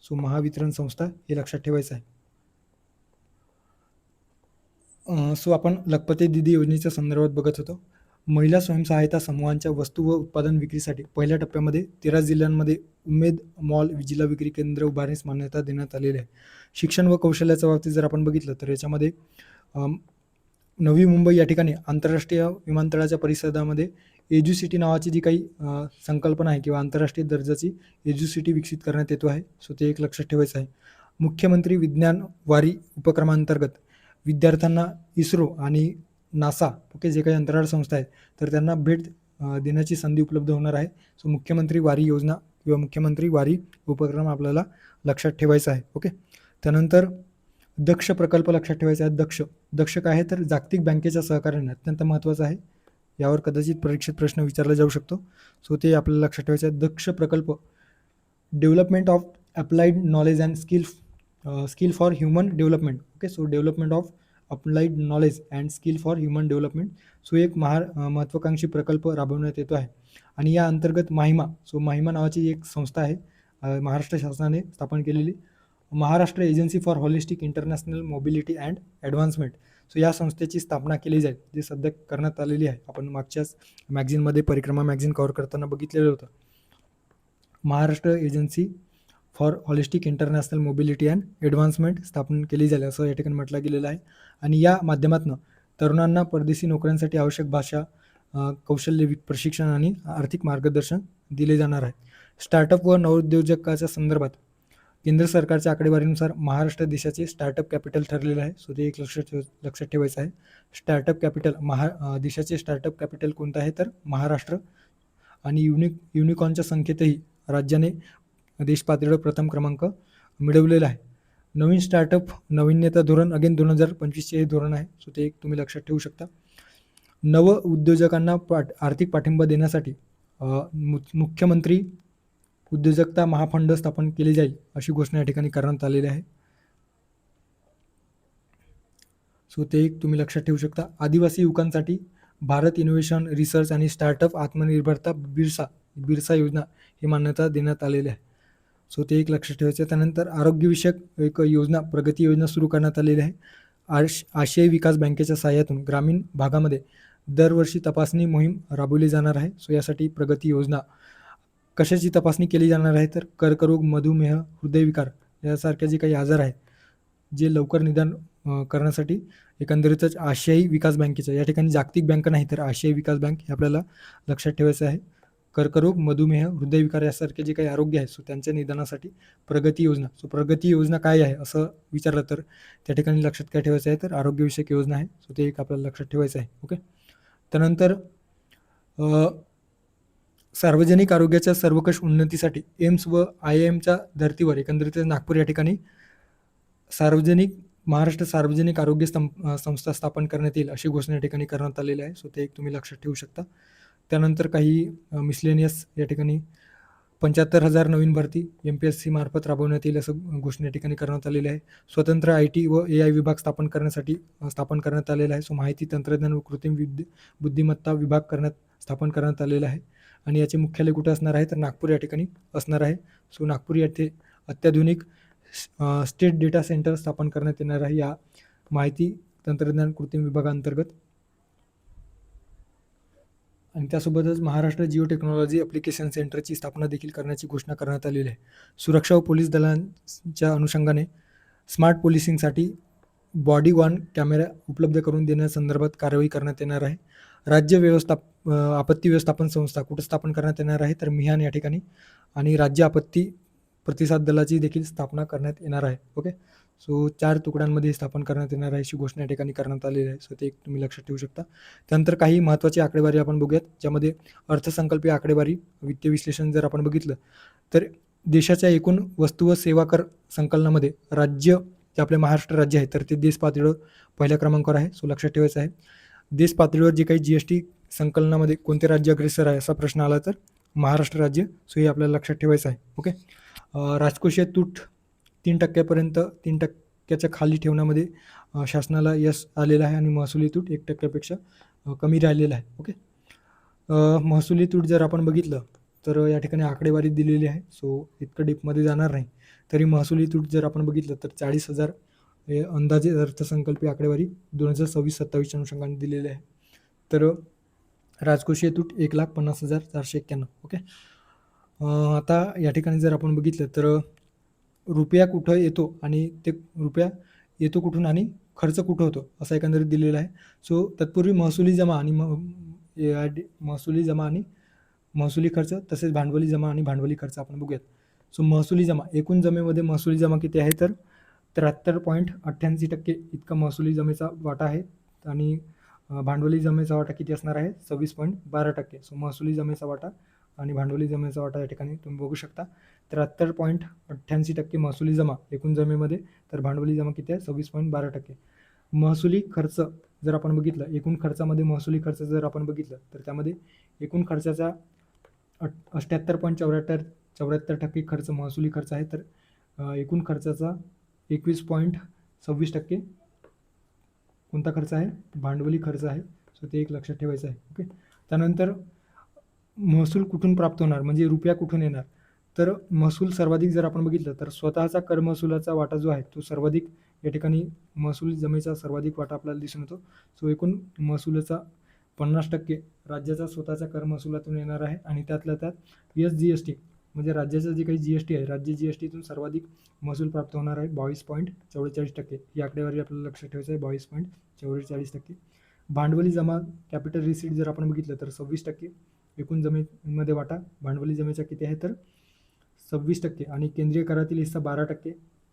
सो महावितरण संस्था हे लक्षात ठेवायचं आहे. सो आपण लखपती दीदी योजनेच्या संदर्भात बघत होतो. महिला स्वयंसहायता समूहांच्या वस्तू व उत्पादन विक्रीसाठी पहिल्या टप्प्यामध्ये 13 जिल्ह्यांमध्ये उमेद मॉल जिल्हा विक्री केंद्र उभारण्यास मान्यता देण्यात आलेली आहे. शिक्षण व कौशल्याच्या बाबतीत जर आपण बघितलं तर याच्यामध्ये नवी मुंबई या ठिकाणी आंतरराष्ट्रीय विमानतळाच्या परिसरामध्ये एज्युसिटी नावाची जी काही संकल्पना आहे किंवा आंतरराष्ट्रीय दर्जाची एज्युसिटी विकसित करण्यात येतो आहे. सो ते एक लक्षात ठेवायचं आहे. मुख्यमंत्री विज्ञान वारी उपक्रमांतर्गत विद्यार्थ्यांना इस्रो आणि नासा ओके जे काही अंतराळ संस्था आहेत तर त्यांना भेट देण्याची संधी उपलब्ध होणार आहे. सो मुख्यमंत्री वारी योजना किंवा मुख्यमंत्री वारी उपक्रम आपल्याला लक्षात ठेवायचा आहे. ओके, त्यानंतर दक्ष प्रकल्प लक्षात ठेवायचा आहे. दक्ष काय आहे तर जागतिक बँकेच्या सहकार्याने अत्यंत महत्त्वाचं आहे. यावर कदाचित परीक्षेत प्रश्न विचारला जाऊ शकतो. सो ते आपल्याला लक्षात ठेवायचं आहे. दक्ष प्रकल्प development of applied knowledge and skill for human development. Okay, so development of applied knowledge and skill for human development. So एक महत्त्वाकांक्षी प्रकल्प राबवण्यात येतो आहे आणि या अंतर्गत माहिमा नावाची एक संस्था आहे महाराष्ट्र शासनाने स्थापन केलेली, Maharashtra agency for holistic international mobility and advancement. So या संस्थेची स्थापना केली जाईल जी सध्या करण्यात आलेली आहे. आपण मागच्याच मॅगझिनमध्ये परिक्रमा मॅगझिन कव्हर करताना बघितलेलं होतं. Maharashtra agency for holistic international mobility and advancement स्थापन केली जाईल असं या ठिकाणी म्हटलं गेलेलं आहे. आणि या माध्यमातून तरुणांना परदेशी नोकऱ्यांसाठी आवश्यक भाषा कौशल्य प्रशिक्षण आणि आर्थिक मार्गदर्शन दिले जाणार आहे. स्टार्टअप व नवोद्योजकाच्या संदर्भात केंद्र सरकारच्या आकडेवारीनुसार महाराष्ट्र देशाचे स्टार्टअप कॅपिटल ठरलेलं आहे. सो ते एक लक्षात ठेवायचं आहे. स्टार्टअप कॅपिटल देशाचे स्टार्टअप कॅपिटल कोणतं आहे तर महाराष्ट्र. आणि युनिकॉर्नच्या संख्येतही राज्याने देश पातळीवर प्रथम क्रमांक मिळवलेला आहे. नवीन स्टार्टअप नाविन्यता धोरण अगेन 2025चे हे धोरण आहे. सो ते एक तुम्ही लक्षात ठेवू शकता. नव उद्योजकांना आर्थिक पाठिंबा देण्यासाठी मुख्यमंत्री उद्योजकता महाफंड स्थापन केले जाईल अशी घोषणा या ठिकाणी करण्यात आलेली आहे. सो ते एक तुम्ही लक्षात ठेवू शकता. आदिवासी युवकांसाठी भारत इनोव्हेशन रिसर्च आणि स्टार्टअप आत्मनिर्भरता बिरसा योजना ही मान्यता देण्यात आलेली आहे. सो ते एक लक्षात ठेवायचं. त्यानंतर आरोग्यविषयक एक योजना प्रगती योजना सुरू करण्यात आलेली आहे. आशियाई विकास बँकेच्या सहाय्यातून ग्रामीण भागामध्ये दरवर्षी तपासणी मोहीम राबवली जाणार आहे. सो यासाठी प्रगती योजना कशाची तपासणी केली जाणार आहे तर कर्करोग, मधुमेह, हृदयविकार यासारख्या जे काही आजार आहेत जे लवकर निदान करण्यासाठी एकंदरीतच आशियाई विकास बँकेचं, या ठिकाणी जागतिक बँक नाही तर आशियाई विकास बँक हे आपल्याला लक्षात ठेवायचं आहे. कर्करोग, मधुमेह, हृदयविकार यासारखे जे काही आरोग्य आहे सो त्यांच्या निदानासाठी प्रगती योजना. सो प्रगती योजना काय आहे असं विचारलं तर त्या ठिकाणी लक्षात काय ठेवायचं आहे तर आरोग्यविषयक योजना आहे. सो ते एक आपल्याला लक्षात ठेवायचं आहे. ओके, त्यानंतर सार्वजनिक आरोग्याच्या सर्वकष उन्नतीसाठी एम्स व IIMच्या धर्तीवर एकंदरीत नागपूर या ठिकाणी महाराष्ट्र सार्वजनिक आरोग्य संस्था स्थापन करण्यात येईल अशी घोषणा या ठिकाणी करण्यात आलेली आहे. सो ते एक तुम्ही लक्षात ठेवू शकता. त्यानंतर काही मिसलेनियस या ठिकाणी 75,000 नवीन भरती MPSC मार्फत राबवण्यात येईल असं घोषणा या ठिकाणी करण्यात आलेली आहे. स्वतंत्र IT व AI विभाग स्थापन करण्यात आलेला आहे. सो माहिती तंत्रज्ञान व कृत्रिम बुद्धिमत्ता विभाग स्थापन करण्यात आलेला आहे. आणि याचे मुख्यालय कुठे असणार आहे तर नागपूर या ठिकाणी असणार आहे. सो नागपूर येथे अत्याधुनिक स्टेट डेटा सेंटर स्थापन करण्यात येणार आहे या माहिती तंत्रज्ञान कृत्रिम विभागाअंतर्गत. आणि त्यासोबतच महाराष्ट्र जिओ टेक्नॉलॉजी ॲप्लिकेशन सेंटरची स्थापना देखील करण्याची घोषणा करण्यात आलेली आहे. सुरक्षा व पोलीस दलांच्या अनुषंगाने स्मार्ट पोलिसिंगसाठी बॉडी वॉर्न कॅमेरा उपलब्ध करून देण्यासंदर्भात कारवाई करण्यात येणार आहे. राज्य आपत्ती व्यवस्थापन संस्था कुठं स्थापन करण्यात येणार आहे तर मिहान या ठिकाणी. आणि राज्य आपत्ती प्रतिसाद दलाची देखील स्थापना करण्यात येणार आहे. ओके, सो 4 तुकड्यांमध्ये स्थापन करण्यात येणार आहे अशी घोषणा या ठिकाणी करण्यात आलेली आहे. सो ते एक तुम्ही लक्षात ठेवू शकता. त्यानंतर काही महत्त्वाची आकडेवारी आपण बघूयात ज्यामध्ये अर्थसंकल्पीय आकडेवारी वित्तीय विश्लेषण जर आपण बघितलं तर देशाच्या एकूण वस्तू व सेवा कर संकलनामध्ये राज्य जे आपले महाराष्ट्र राज्य आहे तर ते देश पातळीवर पहिल्या क्रमांकावर आहे. सो लक्षात ठेवायचं आहे. देश पातळीवर जे काही GST संकलनामध्ये कोणते राज्य अग्रेसर आहे असा प्रश्न आला तर महाराष्ट्र राज्य. सो हे आपल्याला लक्षात ठेवायचं आहे. ओके, राजकोषीय तूट 3% 3%च्या खाली ठेवण्यामध्ये शासनाला यश आलेलं आहे आणि महसुली तूट 1%पेक्षा कमी राहिलेलं आहे. ओके, महसुली तूट जर आपण बघितलं तर या ठिकाणी आकडेवारी दिलेली आहे. सो इतकं डीपमध्ये जाणार नाही तरी महसुली तूट जर आपण बघितलं तर 40,000 हे अंदाजे अर्थसंकल्पीय आकडेवारी 2026-27च्या अनुषंगाने दिलेली आहे. तर राजकोषीय तूट 1,50,491. ओके, आता या ठिकाणी जर आपण बघितलं तर रुपया कुठं येतो आणि ते रुपया येतो कुठून आणि खर्च कुठं होतो असं एकंदरीत दिलेलं आहे. सो तत्पूर्वी महसुली जमा आणि महसुली खर्च तसेच भांडवली जमा आणि भांडवली खर्च आपण बघूयात. सो महसुली जमा, एकूण जमेमध्ये महसुली जमा किती आहे तर 73.88% इतका महसुली जमेचा वाटा आहे. आणि भांडवली जमेचा वाटा किती असणार आहे 26.12%. सो महसुली जमेचा वाटा आणि भांडवली जमेचा वाटा या ठिकाणी तुम्ही बघू शकता. 73.88% महसुली जमा एकूण जमेमध्ये, तर भांडवली जमा किती आहे 26.12%. महसुली खर्च जर आपण बघितलं, एकूण खर्चामध्ये महसुली खर्च जर आपण बघितलं तर त्यामध्ये एकूण खर्चाचा 78.74% खर्च महसुली खर्च आहे, तर एकूण खर्चाचा 21.26% कोणता खर्च आहे भांडवली खर्च आहे. सो ते एक लक्षात ठेवायचं आहे. ओके, त्यानंतर महसूल कुठून प्राप्त होणार म्हणजे रुपया कुठून येणार, तर महसूल सर्वाधिक जर आपण बघितलं तर स्वतःचा कर महसुलाचा वाटा जो आहे तो सर्वाधिक या ठिकाणी महसूल जमेचा सर्वाधिक वाटा आपल्याला दिसून येतो. सो एकूण महसुलाचा 50% राज्याचा स्वतःचा कर महसुलातून येणार आहे आणि त्यातल्या त्यात SGST म्हणजे राज्याचं जे काही GST आहे, राज्य GSTतून सर्वाधिक महसूल प्राप्त होणार आहे 22.44%. ही आकडेवारी आपल्याला लक्षात ठेवायचं आहे 22.44%. भांडवली जमा कॅपिटल रिसीट जर आपण बघितलं तर 26% एकूण जमेमध्ये वाटा भांडवली जमेचा किती आहे तर 26% आणि केंद्रीय करातील हिस्सा 12%.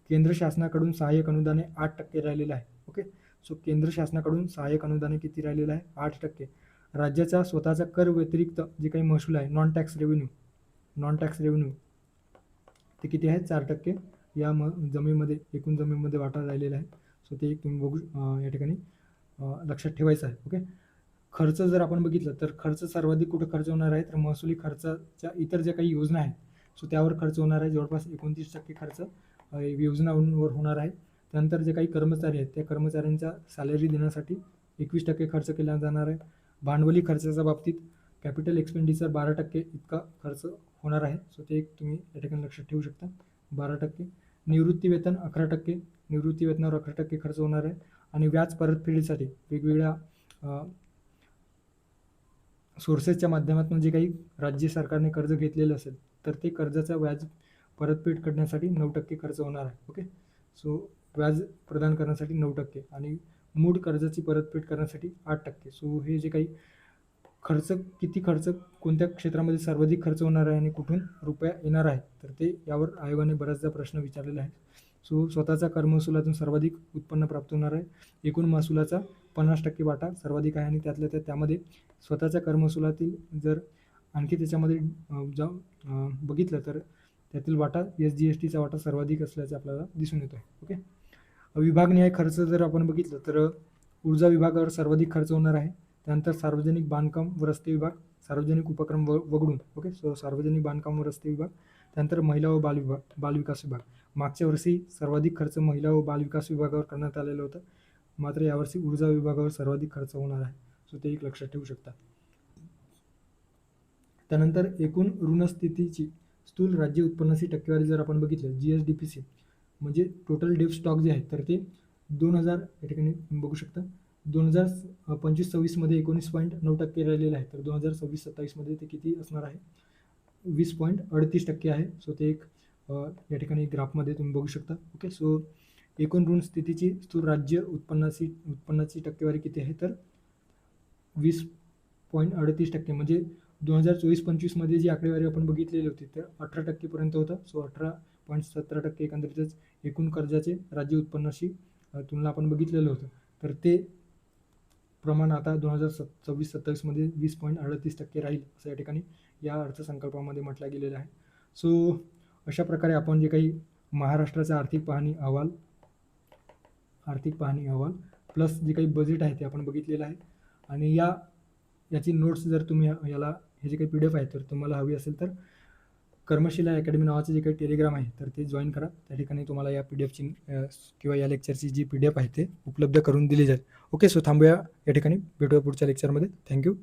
केंद्र शासनाकडून सहाय्यक अनुदाने 8% राहिलेलं आहे. ओके, सो केंद्र शासनाकडून सहाय्यक अनुदाने किती राहिलेलं आहे 8%. राज्याचा स्वतःचा कर व्यतिरिक्त जे काही महसूल आहे नॉन टॅक्स रेव्हेन्यू ते किती आहे 4% या जमेमध्ये एकूण जमेमध्ये वाटा राहिलेला आहे. सो ते एक तुम्ही बघू या ठिकाणी लक्षात ठेवायचं आहे. ओके, खर्च जर आपण बघितलं तर खर्च सर्वाधिक कुठं खर्च होणार आहे तर महसुली खर्चाच्या इतर ज्या काही योजना आहेत सो त्यावर खर्च होणार आहे. जवळपास 29% खर्च योजनांवर होणार आहे. त्यानंतर जे काही कर्मचारी आहेत त्या कर्मचाऱ्यांच्या सॅलरी देण्यासाठी 21% खर्च केला जाणार आहे. भांडवली खर्चाच्या बाबतीत कॅपिटल एक्सपेंडिचर 12% इतका खर्च होणार आहे. सो ते एक तुम्ही या ठिकाणी लक्षात ठेवू शकता 12%. निवृत्ती वेतन 11%, निवृत्ती वेतनावर 11% खर्च होणार आहे. आणि व्याज परतफेडीसाठी वेगवेगळ्या सोर्सेसच्या माध्यमातून जे काही राज्य सरकारने कर्ज घेतलेलं असेल तर ते कर्जाचा व्याज परतफेड करण्यासाठी 9% खर्च होणार आहे. ओके, सो व्याज प्रदान करण्यासाठी 9% आणि मूळ कर्जाची परतफेड करण्यासाठी 8%. सो हे जे काही किती खर्च कोणत्या क्षेत्रामध्ये सर्वाधिक खर्च होणार आहे आणि कुठून रुपया येणार आहे तर ते यावर आयोगाने बऱ्याचदा प्रश्न विचारलेला आहे. सो स्वतःचा कर महसुलातून सर्वाधिक उत्पन्न प्राप्त होणार आहे. एकूण महसुलाचा 50% वाटा सर्वाधिक आहे आणि त्यातल्या त्यामध्ये स्वतःच्या कर महसुलातील जर आणखी त्याच्यामध्ये बघितलं तर त्यातील वाटा SGSTचा वाटा सर्वाधिक असल्याचे आपल्याला दिसून येतो आहे. ओके, विभागनिहाय खर्च जर आपण बघितलं तर ऊर्जा विभागावर सर्वाधिक खर्च होणार आहे. त्यानंतर सार्वजनिक बांधकाम व रस्ते विभाग, सार्वजनिक उपक्रम वगळून. ओके, सो सार्वजनिक बांधकाम व रस्ते विभाग, त्यानंतर महिला व बालविकास विभाग. मागच्या वर्षी सर्वाधिक खर्च महिला व बालविकास विभागावर करण्यात आलेलं होतं, मात्र यावर्षी ऊर्जा विभागावर सर्वाधिक खर्च होणार आहे. सो ते एक लक्षात ठेवू शकता. त्यानंतर एकूण ऋणस्थितीची स्थूल राज्य उत्पन्नाची टक्केवारी जर आपण बघितलं GSDPC म्हणजे टोटल डेप स्टॉक जे आहे तर ते 2000 या ठिकाणी बघू शकता 2025-26मध्ये 19.9% राहिलेलं आहे, तर 2026-27मध्ये ते किती असणार आहे 20.38% आहे. सो ते एक या ठिकाणी ग्राफमध्ये तुम्ही बघू शकता. ओके, सो एकूण ऋण स्थितीची स्थूल राज्य उत्पन्नाची टक्केवारी किती आहे तर 20.38% म्हणजे 2024-25मध्ये जी आकडेवारी आपण बघितलेली होती तर 18% पर्यंत होतं. सो 18.17% एकंदरीतच एकूण कर्जाचे राज्य उत्पन्नाशी तुलना आपण बघितलेलं होतं, तर ते प्रमाण आता 2026-27मध्ये 20.38% राहील असं या ठिकाणी या अर्थसंकल्पामध्ये म्हटलं गेलेलं आहे. सो अशा प्रकारे आपण जे काही महाराष्ट्राचा आर्थिक पाहणी अहवाल प्लस जे काही बजेट आहे ते आपण बघितलेलं आहे. आणि याची नोट्स जर तुम्ही हे जे काही PDF आहे तर तुम्हाला हवी असेल तर कर्मशिला अकॅडमी नावाचं जे काही टेलिग्राम आहे तर ते जॉईन करा. त्या ठिकाणी तुम्हाला या PDFची किंवा या लेक्चरची जी PDF आहे ते उपलब्ध करून दिली जाईल. ओके, सो थांबूया या ठिकाणी, भेटूया पुढच्या लेक्चरमध्ये. थँक्यू.